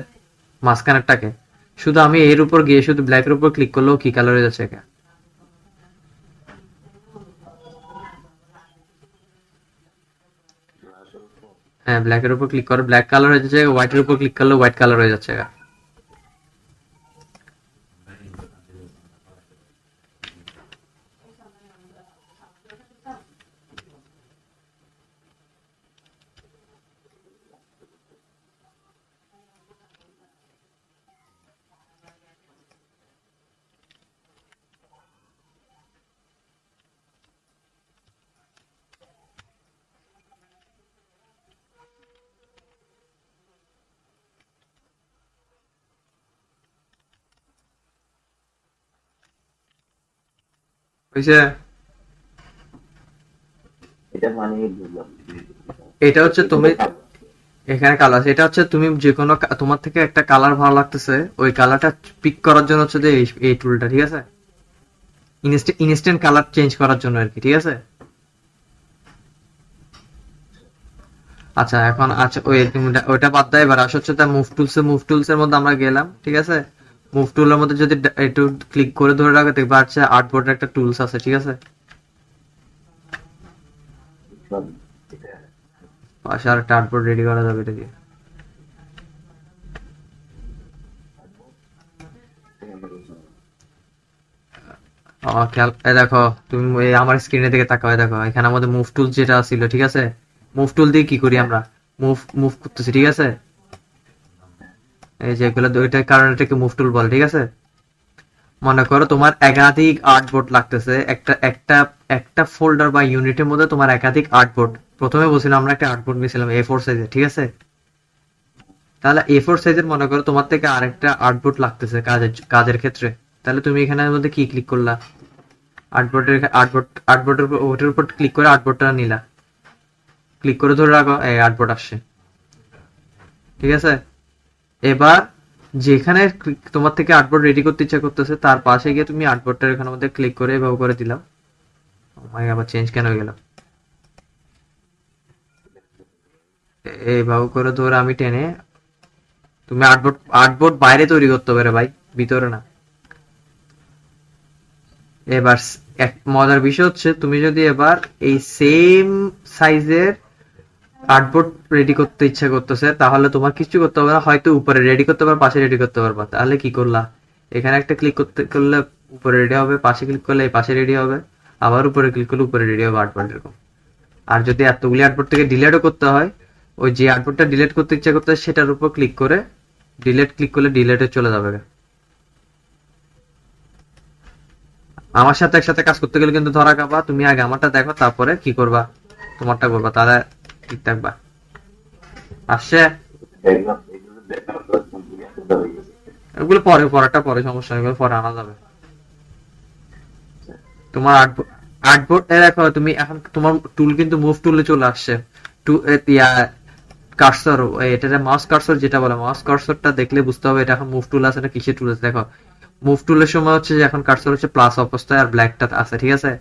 S1: মাঝখানেরটাকে শুধু আমি এর উপর গিয়ে শুধু ব্ল্যাকের উপর ক্লিক করলেও কি কালার হয়ে যাচ্ছে এটা? হ্যাঁ ব্ল্যাকের উপর ক্লিক করো, ব্ল্যাক কালার হয়ে যাচ্ছে। হোয়াইটের উপর ক্লিক করলে হোয়াইট কালার হয়ে যাচ্ছে এটা। বুঝছে?
S2: এটা মানে বুঝলাম।
S1: এটা হচ্ছে তুমি এখানে কালার আছে, এটা হচ্ছে তুমি যে কোনো তোমার থেকে একটা কালার ভালো লাগতেছে, ওই কালারটা পিক করার জন্য হচ্ছে যে এই টুলটা, ঠিক আছে? ইনস্ট্যান্ট কালার চেঞ্জ করার জন্য আর কি, ঠিক আছে? আচ্ছা এখন আচ্ছা তুমি ওইটা বাদ দাও। এবার আসা হচ্ছে মুভ টুলস এর মধ্যে আমরা গেলাম, ঠিক আছে? মুভ টুলের মধ্যে যদি একটু ক্লিক করে ধরে রাখো, দেখবা হচ্ছে আর্টবোর্ডের একটা টুলস আছে, ঠিক আছে?
S2: বুঝলাম। এটা
S1: পাশে আর একটা আর্টবোর্ড রেডি করা যাবে এটা দিয়ে।
S2: আমরা বুঝলাম।
S1: খেয়াল দেখো, তুমি আমার স্ক্রিনের দিকে তাকাও, দেখো এখানে আমাদের মুভ টুল যেটা ছিল, ঠিক আছে? মুভ টুল দিয়ে কি করি আমরা? মুভ মুভ করতেছি, ঠিক আছে? এই যে এগুলো ওইটার কারণে এটাকে মুভ টুল বলে, ঠিক আছে? মনে করো তোমার একাধিক আর্টবোর্ড লাগতেছে, একটা একটা একটা ফোল্ডার বা ইউনিটের মধ্যে তোমার একাধিক আর্টবোর্ড। প্রথমে বলছিলাম আমরা একটা আর্টবোর্ড নিয়েছিলাম A4 সাইজের, ঠিক আছে? তাহলে A4 সাইজের মনে করো তোমার থেকে আরেকটা আর্টবোর্ড লাগতেছে কাজের ক্ষেত্রে। তাহলে তুমি এখানের মধ্যে কি ক্লিক করলা? আর্টবোর্ডের উপর, ওটার উপর ক্লিক করে আর্টবোর্ডটা নিলা, ক্লিক করে ধরে রাখো, এই আর্টবোর্ড আসছে, ঠিক আছে? এবার যেখানে তোমার থেকে আর্টবোর্ড রেডি করতে ইচ্ছা করতেছে তার পাশে গিয়ে তুমি আর্টবোর্ডটার এখানের মধ্যে ক্লিক করে এভাবে করে দিলাম, আমার আবার চেঞ্জ কেন হয়ে গেল? এইভাবে করে ধরে আমি টেনে, তুমি আর্টবোর্ড বাইরে তৈরি করতে পারে ভাই, ভিতরে না। এবার এক মজার বিষয় হচ্ছে, তুমি যদি এবার এই সেম সাইজের আর্টবোর্ড রেডি করতে ইচ্ছা করতেছে, তাহলে তোমার কিছু করতে হবে না, হয়তো উপরে রেডি করতে পারবা, পাশে রেডি করতে পারবা। তাহলে কি করলা, এখানে একটা ক্লিক করলে উপরে রেডি হবে, পাশে ক্লিক করলে এই পাশে রেডি হবে, আবার উপরে ক্লিক করলে উপরে রেডি হবে আর্টবোর্ড এরকম। আর যদি এতগুলি আর্টবোর্ড থেকে ডিলিটও করতে হয়, ওই যে আর্টবোর্ডটা ডিলিট করতে ইচ্ছা করতে হয় সেটার উপর ক্লিক করে ডিলিট ক্লিক করলে ডিলিটে চলে যাবে। আমার সাথে একসাথে কাজ করতে গেলে কিন্তু ধরা খাবা। তুমি আগে আমারটা দেখো, তারপরে কি করবা, তোমারটা করবা, তাহলে ঠিক থাকবা। আসছে এগুলো পরে, পরেরটা পরে, সমস্যা নেই, এগুলো পরে আনা যাবে। তোমার আর্টবোর্ড দেখো, তুমি এখন তোমার টুল কিন্তু মুভ টুলে চলে আসছে। টু কার্সর, এটা মাউস কার্সর যেটা বলে, মাউস কার্সরটা দেখলে বুঝতে হবে এটা এখন মুভ টুল আছে না কিসের টুল আছে। দেখো মুভ টুলের সময় হচ্ছে যে এখন কার্সর হচ্ছে প্লাস অবস্থায় আর ব্ল্যাকটা আছে, ঠিক আছে।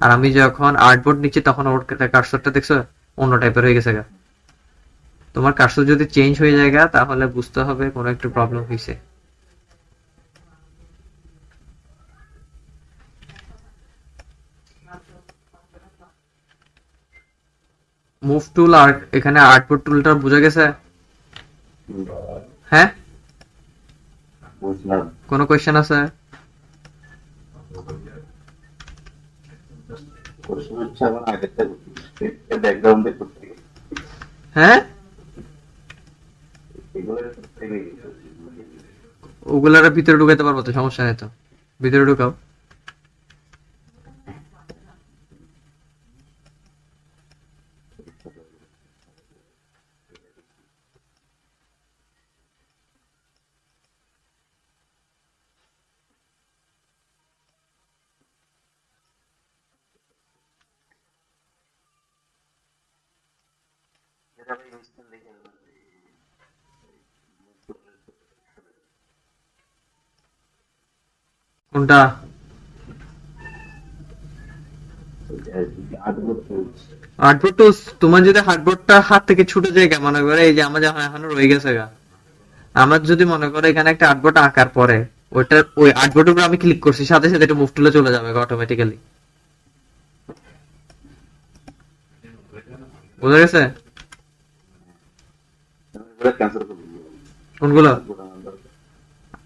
S1: আর আমি যখন আর্টবোর্ড নিচ্ছি তখন ওর কার্সরটা দেখছো অন্য টাইপের হয়ে গেছে গা। তোমার কার্সর যদি চেঞ্জ হয়ে যায় গা, তাহলে বুঝতে হবে কোনো একটা প্রবলেম হয়েছে। মুভ টুল আর এখানে আর্টবোর্ড টুলটা বোঝা গেছে? হ্যাঁ,
S2: বুঝলাম।
S1: কোনো কোয়েশ্চেন আছে?
S2: কোশ্চেন হচ্ছে আমার আগেরটা ব্যাকগ্রাউন্ডে করতে গেলে
S1: হ্যাঁ,
S2: এগুলো করতে গেলে
S1: ওগুলার ভিতরে ঢুকাইতে পারবো তো, সমস্যা নেই তো, ভিতরে ঢুকাও। কোনটা? আর্টবোর্ড তো, তোমার যদি হার্ডবোর্ডটা হাত থেকে ছুটে যায়, মনে করে এই যে আমার যখন এখনো রয়ে গেছে গা, আমার যদি মনে করো এখানে একটা আর্টবোর্ড আঁকার পরে ওইটা, ওই আর্টবোর্ডের উপর আমি ক্লিক করছি, সাথে সাথে এটা মুভ টুলে চলে যাবে অটোমেটিক্যালি। বুঝা গেছে?
S2: ক্যান্সেল করে দিই।
S1: কোনগুলো?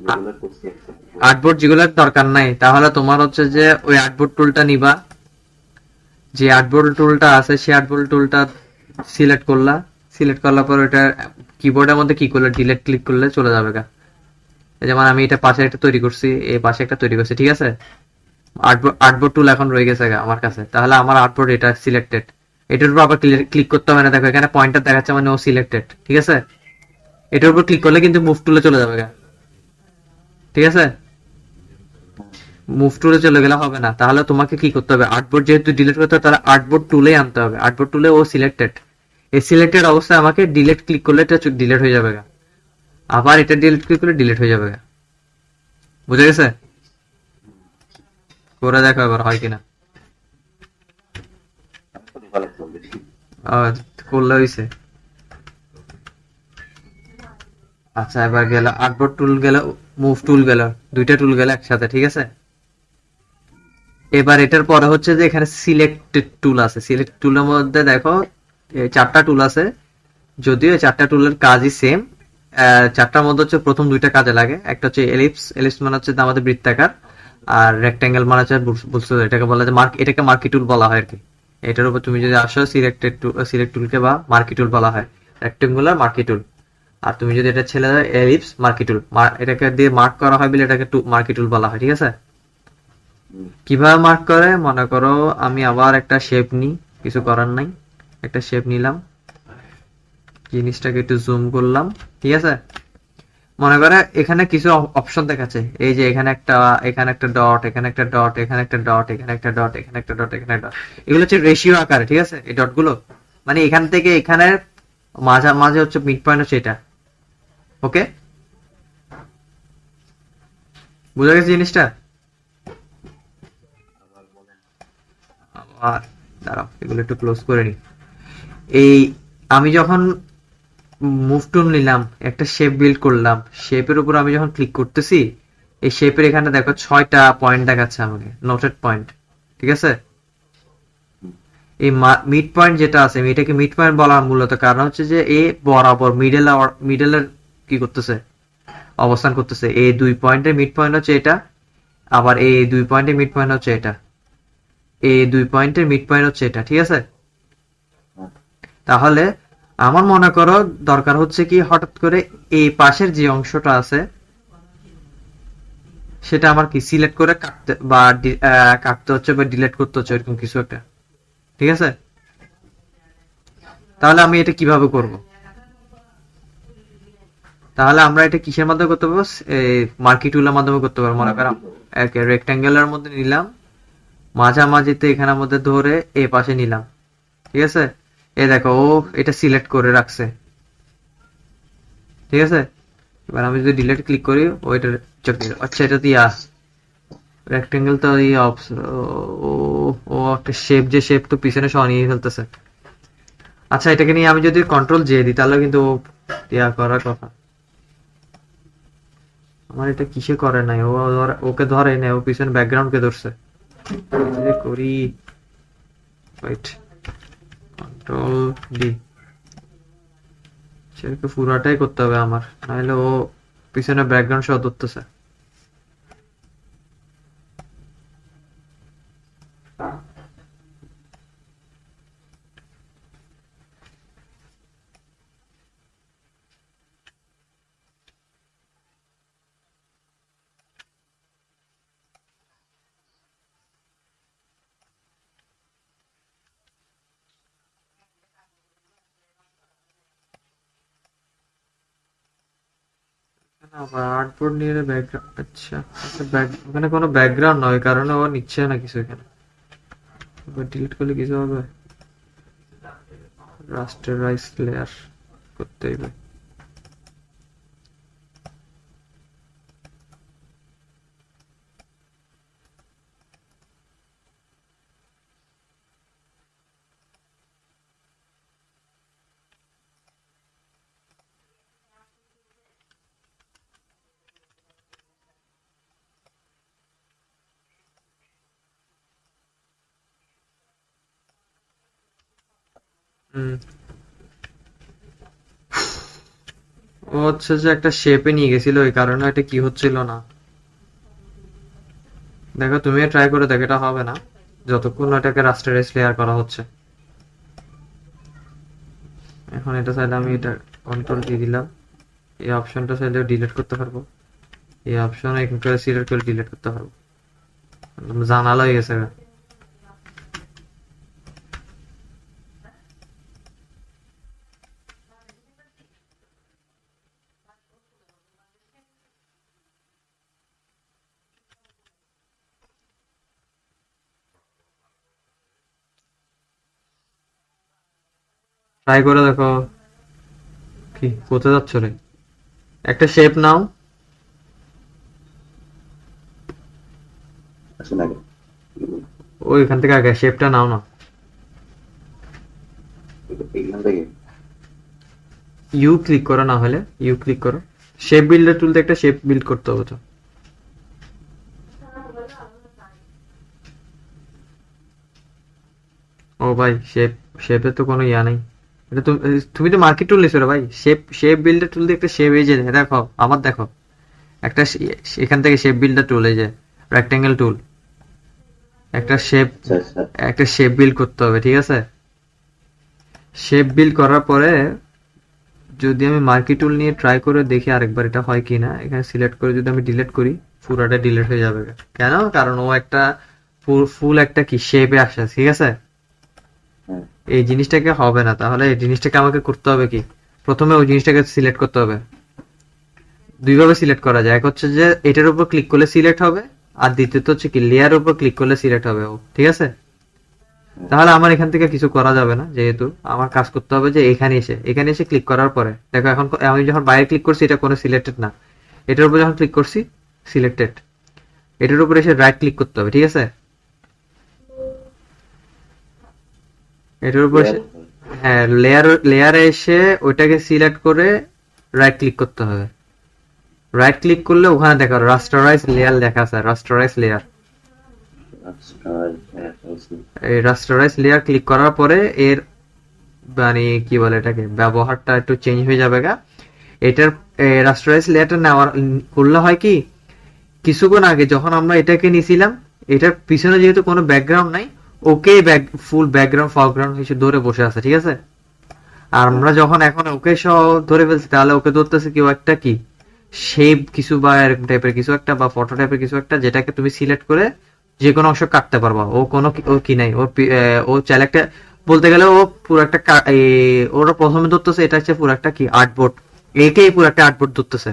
S2: যেগুলো করছি
S1: আর্টবোর্ড যেগুলোর দরকার নাই, তাহলে তোমার হচ্ছে যে ওই আর্টবোর্ড টুলটা নিবা, যে আর্টবোর্ড টুলটা আছে সেই আর্টবোর্ড টুলটা সিলেক্ট করলা, সিলেক্ট করলার পর ওটা কিবোর্ডের মধ্যে কি করলে ডিলিট ক্লিক করলে চলে যাবে গা। যেমন আমি এটা পাশে একটা তৈরি করছি, এই পাশে একটা তৈরি করছি, ঠিক আছে। আর্টবোর্ড টুল এখন রয়ে গেছে গা আমার কাছে, তাহলে আমার আর্টবোর্ড এটা সিলেক্টেড। এটার উপর আবার ক্লিক করতে হবে না, দেখো এখানে পয়েন্টার দেখাচ্ছে মানে ও সিলেক্টেড, ঠিক আছে। এটার উপর ক্লিক করলে কিন্তু মুভ টুলে চলে যাবে গা, ঠিক আছে। মুভ টুলে চলে গেলে হবে না, তাহলে তোমাকে কি করতে হবে, আর্টবোর্ড যেহেতু ডিলিট করতে হবে তাহলে আর্টবোর্ড টুলে আনতে হবে। আর্টবোর্ড টুলে ও সিলেক্টেড, এই সিলেক্টেড অবস্থায় আমাকে ডিলিট ক্লিক করলে এটা ডিলিট হয়ে যাবে গা, আবার এটা ডিলিট ক্লিক করলে ডিলিট হয়ে যাবে গা। বুঝে গেছে? করে দেখো এবার হয় কিনা।
S2: ভালো চলবে।
S1: আহ, করলে হইছে। আচ্ছা, এবার গেল আর্টবোর্ড টুল, গেল মুভ টুল, গেল দুইটা টুল গেল একসাথে, ঠিক আছে। এবার এটার পরে হচ্ছে যে এখানে সিলেক্টেড টুল আছে, সিলেক্ট টুলের মধ্যে দেখো চারটা টুল আছে, যদিও এই চারটা টুলের কাজই সেম। চারটার মধ্যে হচ্ছে প্রথম দুইটা কাজে লাগে, একটা হচ্ছে এলিপস, এলিপস মানে হচ্ছে আমাদের বৃত্তাকার, আর রেক্টেঙ্গেল মানে হচ্ছে বুঝছো, এটাকে বলা যায় এটাকে মার্কি টুল বলা হয় আর কি। এটার উপর তুমি যদি আসো, সিলেক্ট টুলকে বা মার্কি টুল বলা হয়, রেক্টেঙ্গুলার মার্কি টুল। আর তুমি যদি এটা ছেড়ে দাও, এলিপস মার্কি টুল, এটাকে দিয়ে মার্ক করা হয় বলে এটাকে মার্কি টুল বলা হয়, ঠিক আছে। কিভাবে মার্ক করে, মনে করো আমি আবার একটা শেপ নিই, কিছু করার নাই, একটা শেপ নিলাম, জিনিসটাকে একটু জুম করলাম, ঠিক আছে। মনে করে এখানে কিছু অপশন দেখাচ্ছে, এই যে এখানে একটা ডট, এখানে একটা ডট, এখানে একটা ডট, এখানে একটা ডট, এখানে একটা ডট, এখানে একটা ডট, এগুলো হচ্ছে রেশিও আকারে, ঠিক আছে। এই ডট গুলো মানে এখান থেকে এখানে মাঝে হচ্ছে মিড পয়েন্ট হচ্ছে এটা, ওকে। বুঝা গেছে জিনিসটা? আর দাঁড়াও এগুলো একটু ক্লোজ করে নি। এই আমি যখন মুভ টুল নিলাম, একটা শেপ বিল্ড করলাম, শেপের উপর আমি যখন ক্লিক করতেছি, এই শেপের এখানে দেখো 6টা পয়েন্ট দেখাচ্ছে আমাকে, নোটেড পয়েন্ট। ঠিক আছে, এই মিড পয়েন্ট যেটা আছে, এটাকে মিড পয়েন্ট বলা মূলত কারণ হচ্ছে যে এ বরাবর মিডলের কি করতেছে, অবস্থান করতেছে। এই 2 পয়েন্টের মিড পয়েন্ট হচ্ছে এটা, আবার এই 2 পয়েন্টের মিড পয়েন্ট হচ্ছে এটা, এই 2 পয়েন্টের মিড পয়েন্ট হচ্ছে এটা। ঠিক আছে, তাহলে আমার মনে করো দরকার হচ্ছে কি, হঠাৎ করে এই পাশের যে অংশটা আছে সেটা আমার কি সিলেক্ট করে কাটতে বা কাটতে হচ্ছে বা ডিলিট করতে হচ্ছে, এরকম কিছু একটা। ঠিক আছে, তাহলে আমি এটা কিভাবে করব? তাহলে আমরা এটা কিসের মাধ্যমে করতে পারবো? মার্কি টুলের মাধ্যমে করতে পারবো। মনে করো রেক্ট্যাঙ্গেলের মধ্যে নিলাম, মাঝামাঝিতে এখানের মধ্যে ধরে এই পাশে নিলাম। ঠিক আছে, এই দেখো ও এটা সিলেক্ট করে রাখছে। ঠিক আছে, এবার আমি যদি ডিলিট ক্লিক করি ওইটা আচ্ছা এটা দিয়ে রেক্ট্যাঙ্গেল তো ও ও একটা শেপ, যে শেপ তো পিছনে সরিয়ে ফেলতেছে। আচ্ছা এটাকে নিয়ে আমি যদি কন্ট্রোল জে দিই তাহলে কিন্তু করার কথা। আমার এটা কিসে করে নাই, ওকে ধরে নাই, ও পিছনে ব্যাকগ্রাউন্ড কে ধরছে। করি ওয়েট, কন্ট্রোল ডি, সেটাকে পুরাটাই করতে হবে আমার, নাহলে ও পিছনে ব্যাকগ্রাউন্ড সহ ধরতেছে। আবার আর্টবোর্ড নিয়ে ব্যাকগ্রাউন্ড, আচ্ছা ওখানে কোনো ব্যাকগ্রাউন্ড নয়, কারণে ও নিচ্ছে না কিছু এখানে। ডিলিট করলে কিছু হবে? রাস্টারাইজ লেয়ার করতে হবে। হুম, ও হচ্ছে যে একটা শেপে নিয়ে গেছিল, ওই কারণে এটা কি হচ্ছিল না। দেখো তুমি ট্রাই করে দেখো, এটা হবে না যতক্ষণ না এটাকে রাস্টারাইজ লেয়ার করা হচ্ছে। এখন এটা চাইলে আমি এটা কন্ট্রোল দিয়ে দিলাম, এই অপশনটা চাইলে ডিলিট করতে পারবো, এই অপশন এখান থেকে সিলেক্ট করে ডিলিট করতে পারবো। জানালা হয়ে গেছে। ট্রাই করে দেখো, কি কোথায় যাচ্ছ রে? একটা শেপ নাও,
S2: আসুন আগে
S1: ওইখান থেকে আগে শেপটা নাও না।
S2: এখান থেকে
S1: ইউ ক্লিক করো, না হলে ইউ ক্লিক করো। শেপ বিল্ডার টুল দিয়ে একটা শেপ বিল্ড করতে হবে তো। ও ভাই শেপে তো কোনো ইয়া নেই। এটা তুমি তো মার্কেট টুল নিছো রে ভাই। শেপ বিল্ডার টুল দিয়ে একটা শেপ, এই যে দেখো আমার, দেখো একটা এখান থেকে শেপ বিল্ডার টুল, এই যে রেক্টেঙ্গেল টুল, একটা শেপ,
S2: আচ্ছা আচ্ছা
S1: একটা শেপ বিল্ড করতে হবে। ঠিক আছে, শেপ বিল্ড করার পরে যদি আমি মার্কি টুল নিয়ে ট্রাই করে দেখি আরেকবার এটা হয় কিনা, এখানে সিলেক্ট করে যদি আমি ডিলিট করি, পুরোটা ডিলিট হয়ে যাবে। কেন? কারণ ও একটা ফুল একটা কি শেপে আসে। ঠিক আছে,
S2: হ্যাঁ
S1: এই জিনিসটাকে হবে না, তাহলে এই জিনিসটাকে আমাকে করতে হবে কি, প্রথমে ওই জিনিসটাকে সিলেক্ট করতে হবে। দুইভাবে সিলেক্ট করা যায়, এক হচ্ছে যে এটার উপর ক্লিক করলে সিলেক্ট হবে, আর দ্বিতীয়ত হচ্ছে কি লেয়ার উপর ক্লিক করলে সিলেক্ট হবে ও। ঠিক আছে, তাহলে আমার এখান থেকে কিছু করা যাবে না, যেহেতু আমার কাজ করতে হবে যে এখানে এসে ক্লিক করার পরে দেখো, এখন আমি যখন বাইরে ক্লিক করছি এটা কোনো সিলেক্টেড না, এটার উপর যখন ক্লিক করছি সিলেক্টেড, এটার উপর এসে রাইট ক্লিক করতে হবে। ঠিক আছে, এটার উপর হ্যাঁ, লেয়ারে এসে ওইটাকে সিলেক্ট করে রাইট ক্লিক করতে হবে। রাইট ক্লিক করলে ওখানে দেখো রাস্টারাইজ লেয়ার লেখা আছে, রাস্টারাইজ লেয়ার। এই রাস্টারাইজ লেয়ার ক্লিক করার পরে এর মানে কি বলে এটাকে, ব্যবহারটা একটু চেঞ্জ হয়ে যাবে গা। এটার রাস্টারাইজ লেয়ারটা নেওয়ার করলে হয় কি, কিছুক্ষণ আগে যখন আমরা এটাকে নিছিলাম, এটার পিছনে যেহেতু কোনো ব্যাকগ্রাউন্ড নাই, ওকে ফুল ব্যাকগ্রাউন্ড ফরগ্রাউন্ড হিসেবে ধরে বসে আছে, ঠিক আছে। আর আমরা যখন এখন ওকে সহ ধরে ফেলছি, তাহলে ওকে ধরতেছে কেউ একটা কি শেপ কিছু বা এরকম টাইপের কিছু একটা বা ফটো টাইপের কিছু একটা, যেটাকে তুমি সিলেক্ট করে যে কোনো অংশ কাটতে পারবা। ও কোনো ও কি নাই, ও চাইলে একটা বলতে গেলে ও পুরো একটা ওরা প্রথমে ধরতেছে এটা হচ্ছে পুরো একটা কি আর্টবোর্ড, একেই পুরো একটা আর্টবোর্ড ধরতেছে।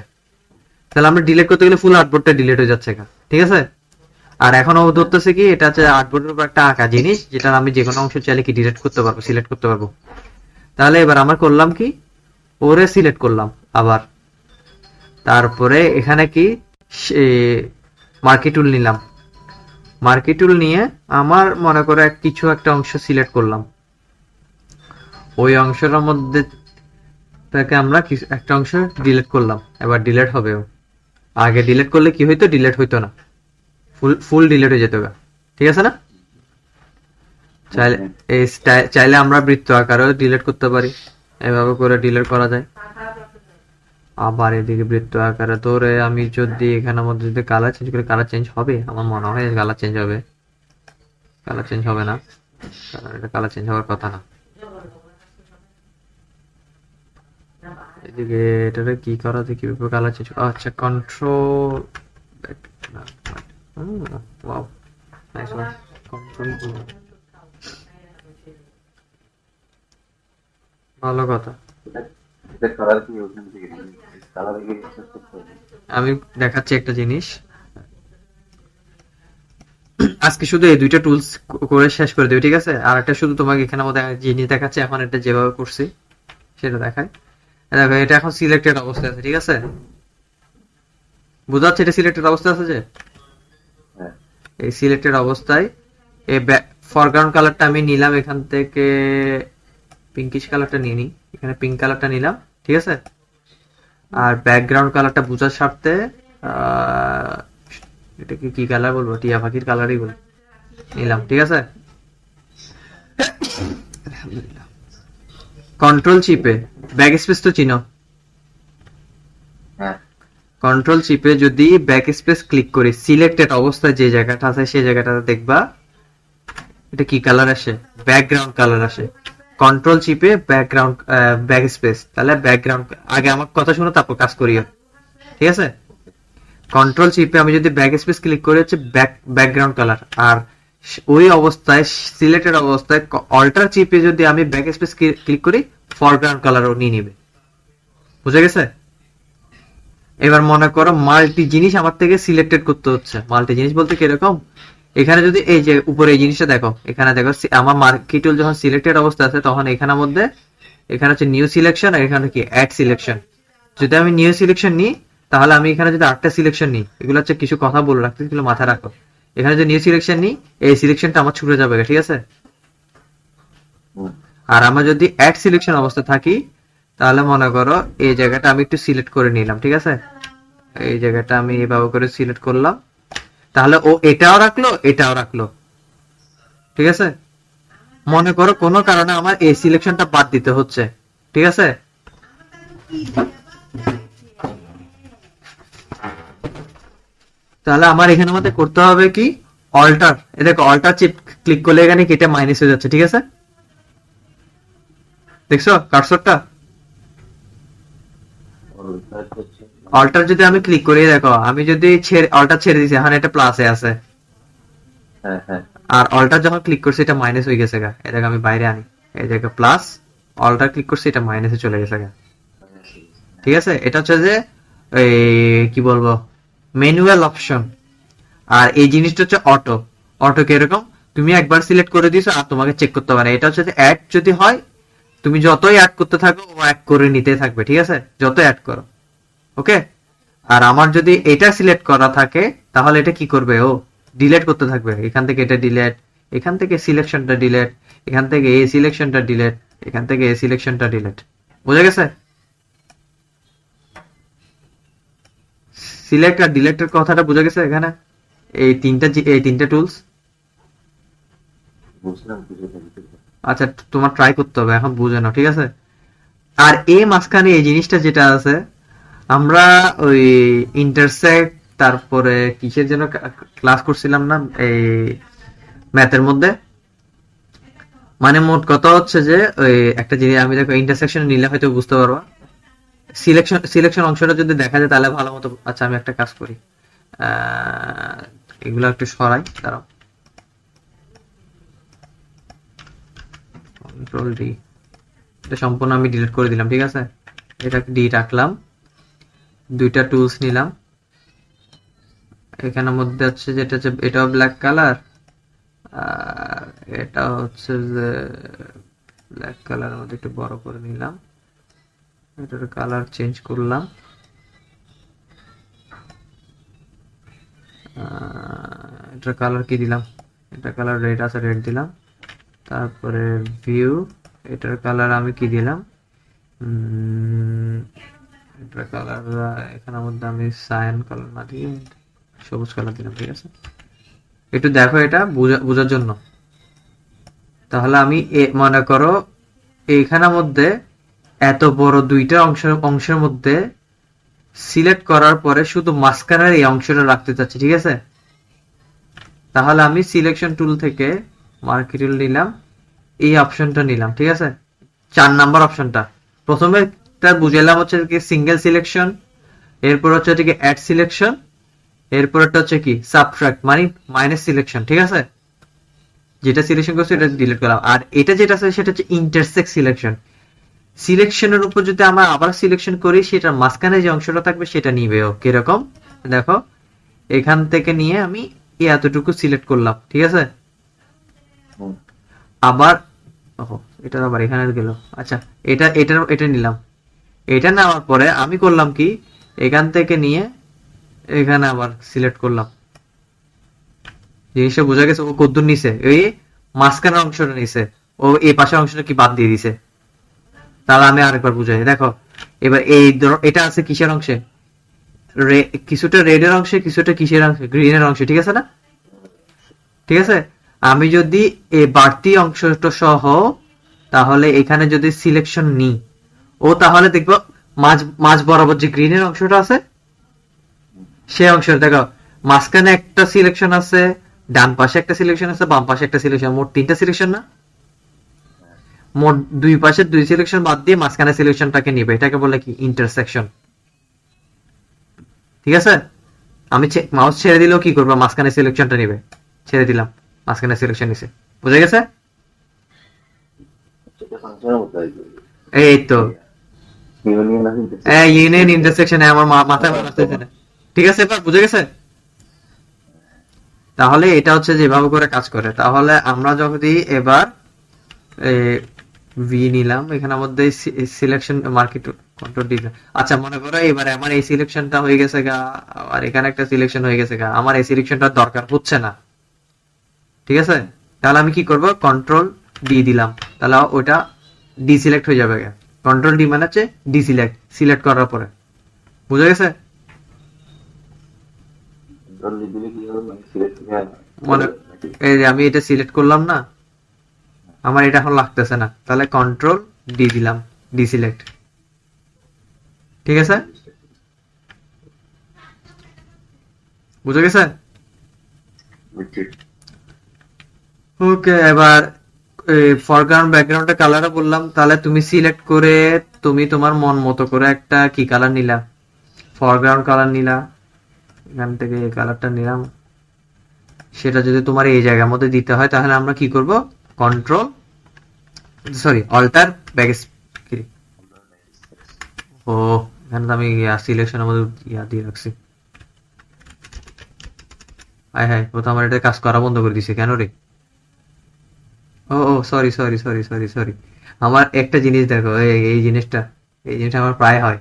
S1: তাহলে আমরা ডিলিট করতে গেলে ফুল আর্টবোর্ডটা ডিলিট হয়ে যাচ্ছে, ঠিক আছে। আর এখন ও ধরতেছে কি এটা হচ্ছে আর্টবোর্ডের উপর একটা আঁকা জিনিস, যেটা আমি যে কোনো অংশ চাইলে কি ডিলিট করতে পারবো, সিলেক্ট করতে পারবো। তাহলে এবার আমরা করলাম কি, ওরে সিলেক্ট করলাম আবার, তারপরে এখানে কি মার্কি টুল নিলাম। মার্কি টুল নিয়ে আমার মনে করে কিছু একটা অংশ সিলেক্ট করলাম, ওই অংশের মধ্যে থেকে আমরা কিছু একটা অংশ ডিলিট করলাম। এবার ডিলিট হবে, আগে ডিলিট করলে কি হইতো, ডিলিট হইতো না, ফুল ডিলিট হয়ে যেত, ঠিক আছে না। চাইলে চাইলে আমরা বৃত্ত আকারেও ডিলিট করতে পারি, এভাবে করে ডিলিট করা যায়। আবার এদিকে বৃত্ত আকারে ধরে আমি যদি এখানের মধ্যে যদি কালার চেঞ্জ করি, কালার চেঞ্জ হবে, আমার মনে হয় কালার চেঞ্জ হবে। কালার চেঞ্জ হবে না, কারণ এটা কালার চেঞ্জ হওয়ার কথা না। এদিকে এটারে কি করা যায়, কিভাবে কালার চেঞ্জ, আচ্ছা control wow nice one, control ভালো কথা। আমি দেখাচ্ছি একটা জিনিস, আজকে শুধু এই দুইটা টুলস করে শেষ করে দেবে, ঠিক আছে। আর একটা শুধু তোমাকে এখানে মধ্যে জিনিস দেখাচ্ছে, এখন এটা যেভাবে করছি সেটা দেখায়। দেখো এটা এখন সিলেক্টেড অবস্থায় আছে, ঠিক আছে, বুঝা যাচ্ছে এটা সিলেক্টেড অবস্থায় আছে যে। এই সিলেক্টেড অবস্থায় এই ফরগ্রাউন্ড কালারটা আমি নিলাম, এখান থেকে পিঙ্কিশ কালারটা নিয়ে নিই, এখানে পিঙ্ক কালারটা নিলাম, ঠিক আছে। আর ব্যাকগ্রাউন্ড কালারটা বোঝার স্বার্থে এটাকে কি কালার বলবো, টিয়া পাখির কালারই বলবো, নিলাম, ঠিক আছে। কন্ট্রোল চিপে ব্যাক স্পেস তো চিনো, কন্ট্রোল চিপে যদি ব্যাক স্পেস ক্লিক করি, সিলেক্টেড অবস্থায় যে জায়গাটা আছে সেই জায়গাটাতে দেখবা এটা কি কালার আসে, ব্যাকগ্রাউন্ড কালার আসে। কন্ট্রোল চিপে ব্যাকগ্রাউন্ড ব্যাক স্পেস, তাহলে ব্যাকগ্রাউন্ড, আগে আমার কথা শুনো তারপর কাজ করিও, ঠিক আছে। কন্ট্রোল চিপে আমি যদি ব্যাক স্পেস ক্লিক করি হচ্ছে ব্যাকগ্রাউন্ড কালার, আর ওই অবস্থায় সিলেক্টেড অবস্থায় অল্টার চিপে যদি আমি ব্যাক স্পেস ক্লিক করি, ফরগ্রাউন্ড কালারও নিয়ে নিবে, বুঝে গেছে। এবার মনে করো মাল্টি জিনিস আমার থেকে সিলেক্টেড করতে হচ্ছে, মাল্টি জিনিস বলতে কিরকম, এখানে যদি এই যে উপরে এই জিনিসটা দেখো, এখানে দেখো আমার মার্কি টুল যখন সিলেক্টেড অবস্থা আছে, তখন এখানের মধ্যে এখানে হচ্ছে নিউ সিলেকশন, আর এখানে কি অ্যাড সিলেকশন। যদি আমি নিউ সিলেকশন নিই, তাহলে আমি এখানে যদি 8টা সিলেকশন নিই, এগুলো হচ্ছে কিছু কথা বলে রাখতে, এগুলো মাথায় রাখো। এখানে যদি নিউ সিলেকশন নিই, এই সিলেকশনটা আমার ছুটে যাবে, ঠিক আছে। আর আমরা যদি অ্যাড সিলেকশন অবস্থা থাকি, তাহলে মনে করো এই জায়গাটা আমি একটু সিলেক্ট করে নিলাম, ঠিক আছে। এই জায়গাটা আমি এভাবে করে সিলেক্ট করলাম, তাহলে ও এটাও রাখলো এটাও রাখলো, ঠিক আছে। মনে করো কোনো কারণে আমার এই সিলেকশনটা বাদ দিতে হচ্ছে, ঠিক আছে। তাহলে আমার এখানে মধ্যে করতে হবে কি, অল্টার, এ দেখো অল্টার চিপ ক্লিক করলে এখানে কেটে মাইনাস হয়ে যাচ্ছে, ঠিক আছে। দেখছো কার্সরটা, অল্টার যদি আমি ক্লিক করি, দেখো আমি যদি অল্টার ছেড়ে দিছি, এখন এটা প্লাসে আছে, আর অল্টার যখন ক্লিক করছি এটা মাইনাস হয়ে গেছে গা, এটাকে আমি বাইরে আনি, এই দেখো প্লাস, অল্টার ক্লিক করছি এটা মাইনাসে চলে গেছে গা, ঠিক আছে। এটা হচ্ছে যে এই কি বলবো ম্যানুয়াল অপশন। আর এই জিনিসটা হচ্ছে অটো, অটো কি এরকম, তুমি একবার সিলেক্ট করে দিছো আর তোমাকে চেক করতে হবে না। এটা হচ্ছে অ্যাড যদি হয়, তুমি যতই অ্যাড করতে থাকো ও অ্যাড করে নিতে থাকবে, ঠিক আছে, যত অ্যাড করো, ওকে। আর আমার যদি এটা সিলেক্ট করা থাকে, তাহলে এটা কি করবে, ও ডিলিট করতে থাকবে, এখান থেকে এটা ডিলিট, এখান থেকে সিলেকশনটা ডিলিট, এখান থেকে এই সিলেকশনটা ডিলিট, এখান থেকে এই সিলেকশনটা ডিলিট। বুঝা গেছে? সিলেক্ট আর ডিলিটের কথাটা বুঝা গেছে এখানে? এই তিনটা টুলস।
S2: বুঝলাম কিছু কিছু।
S1: আচ্ছা, তোমার ট্রাই করতে হবে, এখন বুঝে নাও, ঠিক আছে? আর এই মাঝখানে এই জিনিসটা যেটা আছে, আমরা ওই ইন্টারসেক্ট, তারপরে কিসের যেন ক্লাস করছিলাম না এই ম্যাথের মধ্যে, মানে মোট কথা হচ্ছে যে ওই একটা জিনিস আমি দেখো ইন্টারসেকশন নিলে হয়তো বুঝতে পারবা। সিলেকশন অংশটা যদি দেখা যায় তাহলে ভালো মতো। আচ্ছা, আমি একটা কাজ করি, এগুলো একটু সরাই, দাঁড়াও, কন্ট্রোল ডি, এটা সম্পূর্ণ আমি ডিলিট করে দিলাম, ঠিক আছে? এটা ডি রাখলাম, দুইটা টুলস নিলাম, এখানের মধ্যে হচ্ছে যেটা হচ্ছে এটাও ব্ল্যাক কালার, আর এটা হচ্ছে যে ব্ল্যাক কালারের মধ্যে একটু বড় করে নিলাম, এটার কালার চেঞ্জ করলাম, এটার কালার কি দিলাম, এটা কালার রেড আছে, রেড দিলাম। তারপরে ভিউ, এটার কালার আমি কি দিলাম, এটার কালার এখানের মধ্যে আমি সায়ান কালার না দিয়ে সবুজ কালার দিলাম, ঠিক আছে? একটু দেখো এটা বোঝার জন্য। তাহলে আমি মনে করো এইখানের মধ্যে এত বড় দুইটা অংশের মধ্যে সিলেক্ট করার পরে শুধু মাঝখানের এই অংশটা রাখতে চাচ্ছি, ঠিক আছে? তাহলে আমি সিলেকশন টুল থেকে মার্কি টুল নিলাম, এই অপশনটা নিলাম, ঠিক আছে? 4 নাম্বার অপশনটা প্রথমে তার বুঝাইলাম হচ্ছে কি সিঙ্গেল সিলেকশন, এরপর হচ্ছে কি অ্যাড সিলেকশন, এরপরটা হচ্ছে কি সাবট্রাক্ট মানে মাইনাস সিলেকশন, ঠিক আছে? যেটা সিলেকশন করছি এটা ডিলিট করলাম। আর এটা যেটা আছে সেটা হচ্ছে ইন্টারসেক্ট সিলেকশন। সিলেকশনের উপর যদি আমরা আবার সিলেকশন করি, সেটার মাঝখানে যে অংশটা থাকবে সেটা নিবে ও। কিরকম দেখো, এখান থেকে নিয়ে আমি এতটুকু সিলেক্ট করলাম, ঠিক আছে? আবার এটা আবার এখানে গেল। আচ্ছা, এটা নিলাম, এটা নেওয়ার পরে আমি করলাম কি এখান থেকে নিয়ে এখানে আবার সিলেক্ট করলাম। জিনিসটা বোঝা গেছে? ও কদ্দুর নিছে, এই মাঝখানের অংশটা নিছে, ও এই পাশের অংশটা কি বাদ দিয়ে দিছে। তাহলে আমি আরেকবার বুঝাই, দেখো এবার এটা আছে কিসের অংশে, কিছুটা রেডের অংশে, কিছুটা কিসের অংশে, গ্রিনের অংশে, ঠিক আছে না? ঠিক আছে, আমি যদি এই বাড়তি অংশটা সহ তাহলে এখানে যদি সিলেকশন নিই, ও তাহলে দেখবো মাঝ বরাবর যে গ্রিনের অংশটা আছে সেই অংশটা দেখো, মাঝখানে একটা সিলেকশন আছে, ডান পাশে একটা সিলেকশন আছে, বাম পাশে একটা সিলেকশন, মোট 3টা সিলেকশন না? মোট দুই পাশে 2 সিলেকশন বাদ দিয়ে মাঝখানে সিলেকশনটাকে নিবে, এটাকে বলে কি ইন্টারসেকশন, ঠিক আছে? আমি মাউস ছেড়ে দিলেও কি করবো, মাঝখানে সিলেকশনটা নিবে, ছেড়ে দিলাম মাঝখানে সিলেকশন নিছে। বুঝা গেছে? এই তো ইউনিয়ন ইন্টারসেকশন, আমার মাথায় মনে আসতেছে না, ঠিক আছে? এবার বুঝে গেছে? তাহলে এটা হচ্ছে যেভাবে করে কাজ করে। তাহলে আমরা যদি এবার ভি নিলাম, এখানের মধ্যে সিলেকশন মার্কেট কন্ট্রোল ডি। আচ্ছা, মনে করো এবার আমার এই সিলেকশনটা হয়ে গেছে গা, আর এখানে একটা সিলেকশন হয়ে গেছে গা, আমার এই সিলেকশনটা দরকার হচ্ছে না, ঠিক আছে? তাহলে আমি কি করব, কন্ট্রোল ডি দিলাম, তাহলে ওটা ডিসিলেক্ট হয়ে যাবে। কন্ট্রোল ডি মানে হচ্ছে ডিসিলেক্ট, সিলেক্ট করার পরে। বুঝা গেছে? মনে এই যে আমি এটা সিলেক্ট করলাম না, আমার এটা এখন লাগতেছে না, তাহলে কন্ট্রোল ডি দিলাম, ডিসিলেক্ট, ঠিক আছে? বুঝা গেছে? ওকে, এবার ফরগ্রাউন্ড ব্যাকগ্রাউন্ডের কালারও বললাম, তাহলে তুমি সিলেক্ট করে তুমি তোমার মন মতো করে একটা কি কালার নিলা, ফরগ্রাউন্ড কালার নিলা, এখান থেকে এই কালারটা নিলাম। সেটা যদি তোমার এই জায়গার মধ্যে দিতে হয় তাহলে আমরা কি করব, কন্ট্রোল সরি অল্টার ব্যাক, ও এখানে তো আমি সিলেকশনের মধ্যে দিয়ে রাখছি। হাই হাই, ও তো আমার এটা কাজ করা বন্ধ করে দিছে কেন রে? ও ও sorry sorry sorry sorry sorry, আমার একটা জিনিস দেখো, এই জিনিসটা আমার প্রায় হয়,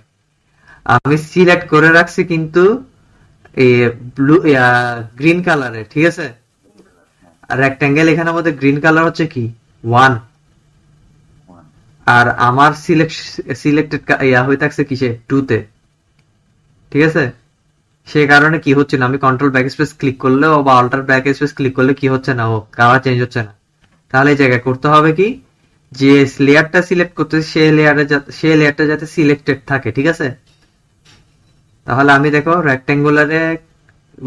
S1: আমি সিলেক্ট করে রাখছি কিন্তু এই ব্লু গ্রিন কালারের, ঠিক আছে? আর রেক্টাঙ্গেল এখানে আমাদের গ্রিন কালার হচ্ছে কি ওয়ান।
S2: ওয়ান।
S1: আর আমার সিলেক্টেড ইয়া হয়ে থাকছে কিসে, টুতে। ঠিক আছে, সেই কারণে কি হচ্ছে না, আমি কন্ট্রোল ব্যাক স্পেস ক্লিক করলেও বা অল্টার ব্যাক স্পেস ক্লিক করলে কি হচ্ছে না, ও কালার চেঞ্জ হচ্ছে না। তাহলে এই জায়গায় করতে হবে কি, যে লেয়ারটা সিলেক্ট করতেছি সেই লেয়ারটা যাতে সিলেক্টেড থাকে। ঠিক আছে, তাহলে আমি দেখো রেক্টেঙ্গুলারে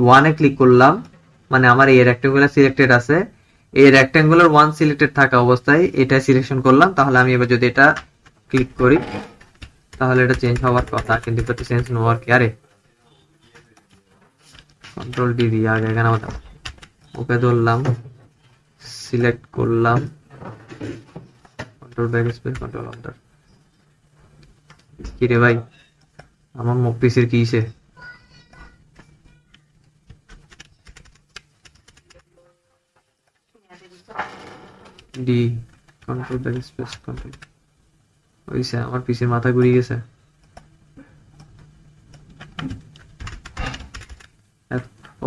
S1: ওয়ানে ক্লিক করলাম, মানে আমার এই রেক্টেঙ্গুলার সিলেক্টেড আছে, এই রেক্টেঙ্গুলার ওয়ান সিলেক্টেড থাকা অবস্থায় এটা সিলেকশন করলাম। তাহলে আমি এবার যদি এটা ক্লিক করি তাহলে এটা চেঞ্জ হওয়ার কথা, কিন্তু এটা চেঞ্জ হওয়ার কি, আরে কন্ট্রোল ডি দিয়ে আগে এখানে আমাদের ওকে ধরলাম, সিলেক্ট করলাম, control back space control alter. কি রে ভাই, আমার মুখ পিসের কি হিসে, D control back space control, ওইসে আমার পিসের মাথা ঘুরিয়ে গেছে।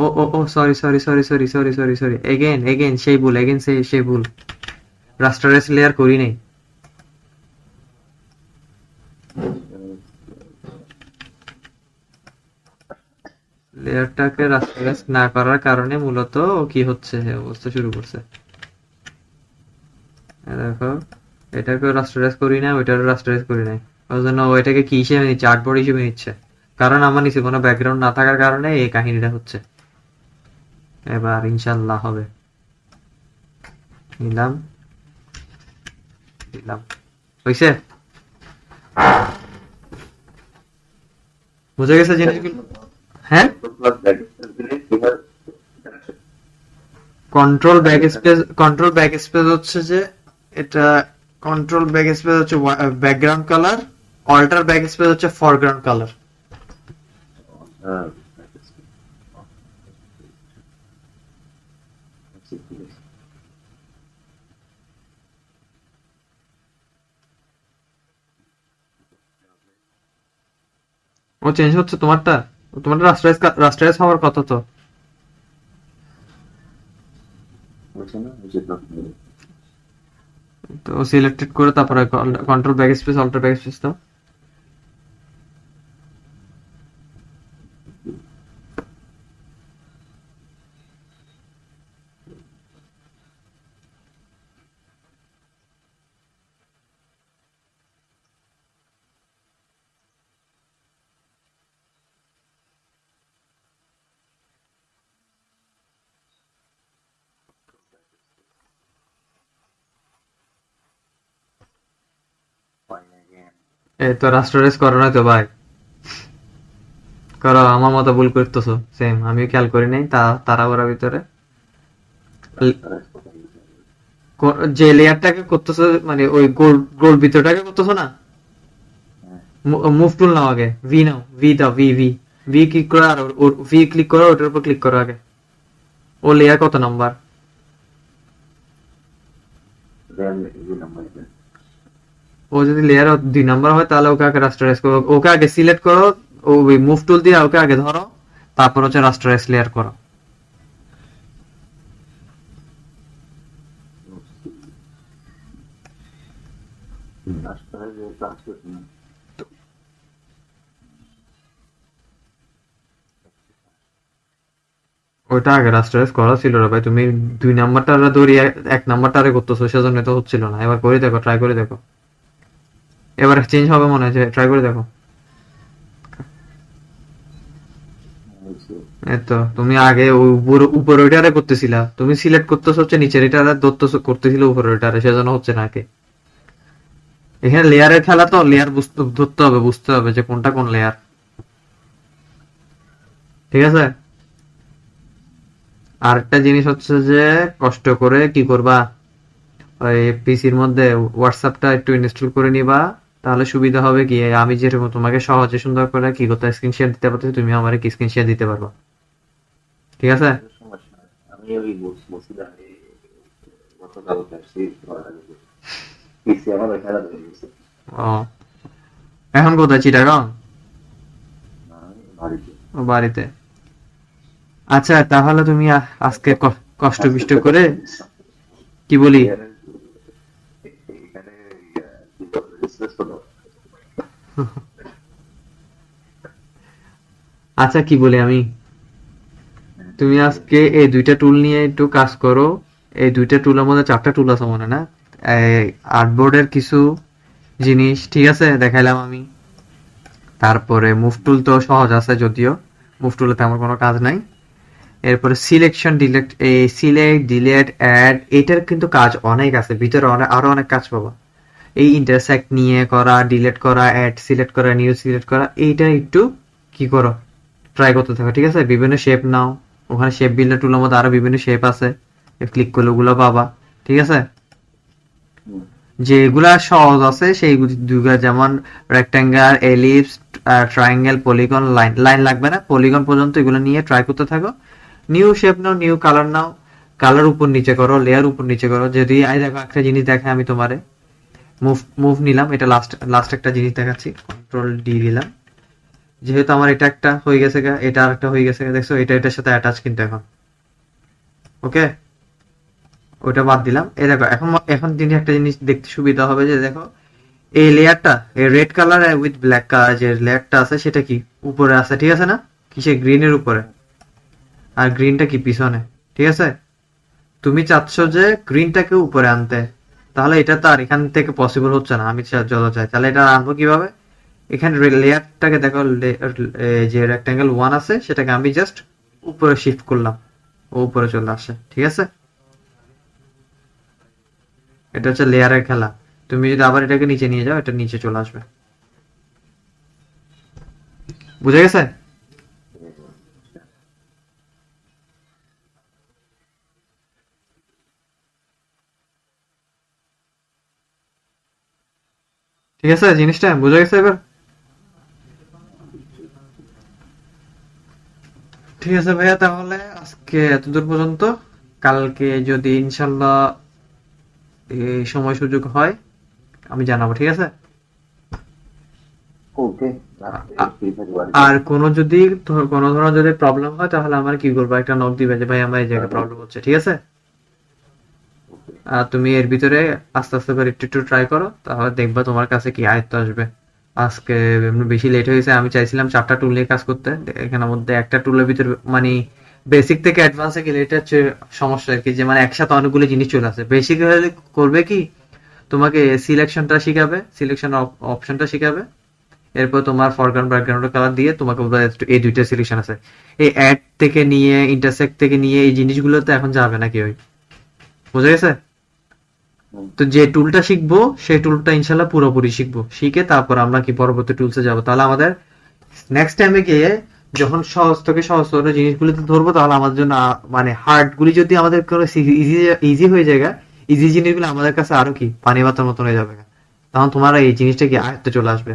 S1: ও ও ও sorry sorry sorry sorry sorry sorry sorry, again সেই ভুল, সেই ভুল, রাস্টারেস লেয়ার করি নাই। লেয়ারটাকে রাস্টারাইজ না করার কারণে মূলত ও কি হচ্ছে, অবস্থা শুরু করছে। দেখো, এটাকে রাস্টারাইজ করি না, ওইটারও রাস্টারাইজ করি নাই, ওই জন্য ও এটাকে কি হিসেবে নিচ্ছে, আর্টবোর্ড হিসেবে নিচ্ছে। কারণ আমার নিচে কোনো ব্যাকগ্রাউন্ড না থাকার কারণে এই কাহিনীটা হচ্ছে। এবার ইনশাল্লাহ হবে, নিলাম দিলাম, হইছে, বুঝে গেছে জিনিসগুলো। হ্যাঁ, কন্ট্রোল ব্যাক স্পেস হচ্ছে যে এটা, কন্ট্রোল ব্যাক স্পেস হচ্ছে background colour, alter back space হচ্ছে ফরগ্রাউন্ড কালার। ও চেঞ্জ হচ্ছে তোমারটা রাস্টারাইজ হওয়ার কথা তো। তো সিলেক্টেড করে তারপরে control back space alter back space দাও। এই তো রাস্টারাইজ করো না তো ভাই, করো, আমার মতো ভুল করতেছো সেম, আমিও খেয়াল করি নাই তাড়াহুড়ার ভিতরে। যে লেয়ারটাকে করতেছো, মানে ওই গোল গোল ভিতরটাকে করতেছো না, মুভ টুল নাও আগে, ভি নাও, ভি দাও, ভি ভি ভি ক্লিক করো, আর ভি ক্লিক করো, ওটার উপর ক্লিক করো আগে। ও লেয়ার কত নাম্বার, ও যদি লেয়ার 2 নাম্বার হয় তাহলে ওকে আগে রাস্টারাইজ করো, ওকে আগে সিলেক্ট করো, ওই মুভ টুল দিয়ে ওকে আগে ধরো, তারপর হচ্ছে রাস্টারাইজ লেয়ার করো। ওইটা আগে রাস্টারাইজ করা ছিল রে ভাই, তুমি 2 নাম্বারটা ধরিয়ে 1 নাম্বারটা আরে করতেছো, সেজন্য তো হচ্ছিল না। এবার করে দেখো, ট্রাই করে দেখো, এবার চেঞ্জ হবে মনে হচ্ছে, ট্রাই করে দেখো। এতো তুমি আগে উপর ওইটারে করতেছিলা, তুমি সিলেক্ট করতেছো হচ্ছে নিচের এটারে, ধরতেছো করতেছিল উপর ওইটারে, সেজন্য হচ্ছে না আগে। এখানে লেয়ারের খেলা তো, লেয়ার ধরতে হবে, বুঝতে হবে যে কোনটা কোন লেয়ার। ঠিক আছে, আর একটা জিনিস হচ্ছে যে কষ্ট করে কি করবা, ওই পিসির মধ্যে হোয়াটসঅ্যাপটা একটু ইনস্টল করে নিবা, তাহলে সুবিধা হবে কি, আমি যেরকম তোমাকে সহজে সুন্দর করে কি করতে স্ক্রিন শেয়ার দিতে পারতেছি, তুমি আমারে কি স্ক্রিন শেয়ার দিতে পারবা। ঠিক আছে,
S2: আমি ওই বসছিলাম গতকালকে আসছি, পিসি আমার খেলা হয়ে গেছে।
S1: ও এখন কোথায়, চিটাগাং?
S2: আমি বাড়িতে।
S1: ও বাড়িতে, আচ্ছা তাহলে তুমি আজকে কষ্ট বিষ্ট করে, কি বলি,
S2: শ্রেষ্ঠ দল।
S1: আচ্ছা কি বলি আমি, তুমি আজকে এই দুইটা টুল নিয়ে একটু কাজ করো। এই দুইটা টুলের মধ্যে চারটা টুল আছে মনে না, আর্টবোর্ডের কিছু জিনিস ঠিক আছে দেখাইলাম আমি। তারপরে মুভ টুল তো সহজ আছে, যদিও মুভ টুলে তেমন কোনো কাজ নাই। এরপরে সিলেকশন ডিলেট, এই সিলেক্ট ডিলেট অ্যাড, এটার কিন্তু কাজ অনেক আছে ভিতরে, আরো অনেক কাজ পাবো। এই ইন্টারসেক্ট নিয়ে করা, ডিলেট করা, অ্যাড সিলেক্ট করা, নিউ সিলেক্ট করা, এইটা একটু কি করো, ট্রাই করতে থাকো ঠিক আছে। বিভিন্ন শেপ নাও, ওখানে শেপ বিল্ডার টুলের মধ্যে আরো বিভিন্ন শেপ আছে, ক্লিক করলে ওগুলো পাবা ঠিক আছে। যেগুলা সহজ আছে সেই দুইটা, যেমন rectangle, ellipse, triangle, polygon, line. Line লাগবে না, পলিগন পর্যন্ত এগুলো নিয়ে ট্রাই করতে থাকো। নিউ শেপ নাও, নিউ কালার নাও, কালার উপর নিচে করো, লেয়ার উপর নিচে করো। যদি এই দেখো একটা জিনিস দেখাই আমি তোমারে, মুভ নিলাম, এটা লাস্ট একটা জিনিস দেখাচ্ছি, কন্ট্রোল ডি দিলাম। যেহেতু আমার এটা একটা হয়ে গেছে গা, এটা আরেকটা হয়ে গেছে গা, দেখছো এটা এটার সাথে অ্যাটাচ কিন্তু এখন। ওকে, ওটা বাদ দিলাম। এই দেখো এখন এখন জিনিস একটা জিনিস দেখতে সুবিধা হবে, যে দেখো এই লেয়ারটা, এই red colour with black colour যে লেয়ারটা আছে সেটা কি উপরে আছে ঠিক আছে না, কিসে গ্রিনের উপরে, আর গ্রিনটা কি পিছনে ঠিক আছে। তুমি চাচ্ছ যে গ্রিনটাকে উপরে আনতে, তাহলে এটা তো আর এখান থেকে পসিবল হচ্ছে না। আমি যত চাই তাহলে এটা আনবো কিভাবে, এখানে লেয়ারটাকে দেখো, যে রেক্ট্যাঙ্গেল 1 আছে সেটাকে আমি জাস্ট উপরে শিফট করলাম, ও উপরে চলে আসে ঠিক আছে। এটা হচ্ছে লেয়ারের খেলা। তুমি যদি আবার এটাকে নিচে নিয়ে যাও, এটা নিচে চলে আসবে। বুঝে গেছে? ঠিক আছে, জিনিসটা বুঝে গেছে এবার? ঠিক আছে ভাইয়া, তাহলে আজকে এতদূর পর্যন্ত। কালকে যদি ইনশাল্লাহ এই সময় সুযোগ হয় আমি জানাবো ঠিক আছে।
S2: ওকে,
S1: আ- আর কোনো যদি কোনো ধরনের যদি প্রবলেম হয় তাহলে আমার কি করবো, একটা নক দিবে যে ভাই আমার এই জায়গায় প্রবলেম হচ্ছে ঠিক আছে। আর তুমি এর ভিতরে আস্তে আস্তে করে একটু একটু ট্রাই করো, তাহলে দেখবা তোমার কাছে কি আয়ত্ত আসবে। আজকে এমনি বেশি লেট হয়েছে, আমি চাইছিলাম চারটা টুল নিয়ে কাজ করতে, এখানের মধ্যে একটা টুলের ভিতরে মানে বেসিক থেকে অ্যাডভান্সে গেলে এটা হচ্ছে সমস্যা আর কি, যে মানে একসাথে অনেকগুলো জিনিস চলে আসে। বেসিক হলে করবে কি, তোমাকে সিলেকশনটা শিখাবে, সিলেকশন অপশনটা শিখাবে, এরপর তোমার ফরগ্রাউন্ড ব্যাকগ্রাউন্ড কালার দিয়ে তোমাকে বলবে এই দুইটা সিলেকশন আছে। এই অ্যাড থেকে নিয়ে, ইন্টারসেক্ট থেকে নিয়ে এই জিনিসগুলো তো এখন যাবে না কেউই, বুঝে গেছে? তো যে টুলটা শিখবো সেই টুলটা ইনশাল্লাহ পুরোপুরি শিখবো, শিখে তারপর আমরা কি পরবর্তী টুলসে যাব। তাহলে আমাদের নেক্সট টাইমে গিয়ে যখন সহজ থেকে সহজতর জিনিসগুলিতে ধরবো, তাহলে আমাদের জন্য মানে হার্ড গুলি যদি আমাদের কোনো ইজি ইজি হয়ে যায়, ইজি জিনিসগুলো আমাদের কাছে আরো কি পানি বাতার মতন হয়ে যাবে, তখন তোমার এই জিনিসটা কি আয়ত্তে চলে আসবে।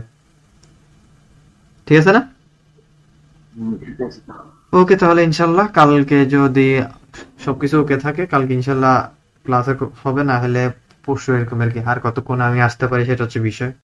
S1: ঠিক আছে না?
S2: ঠিক আছে।
S1: ওকে, তাহলে ইনশাল্লাহ কালকে যদি সবকিছু ওকে থাকে, কালকে ইনশাল্লাহ ক্লাসে হবে, না হলে পরশু এরকম আর কি। আর কতক্ষণ আমি আসতে পারি সেটা হচ্ছে বিষয়।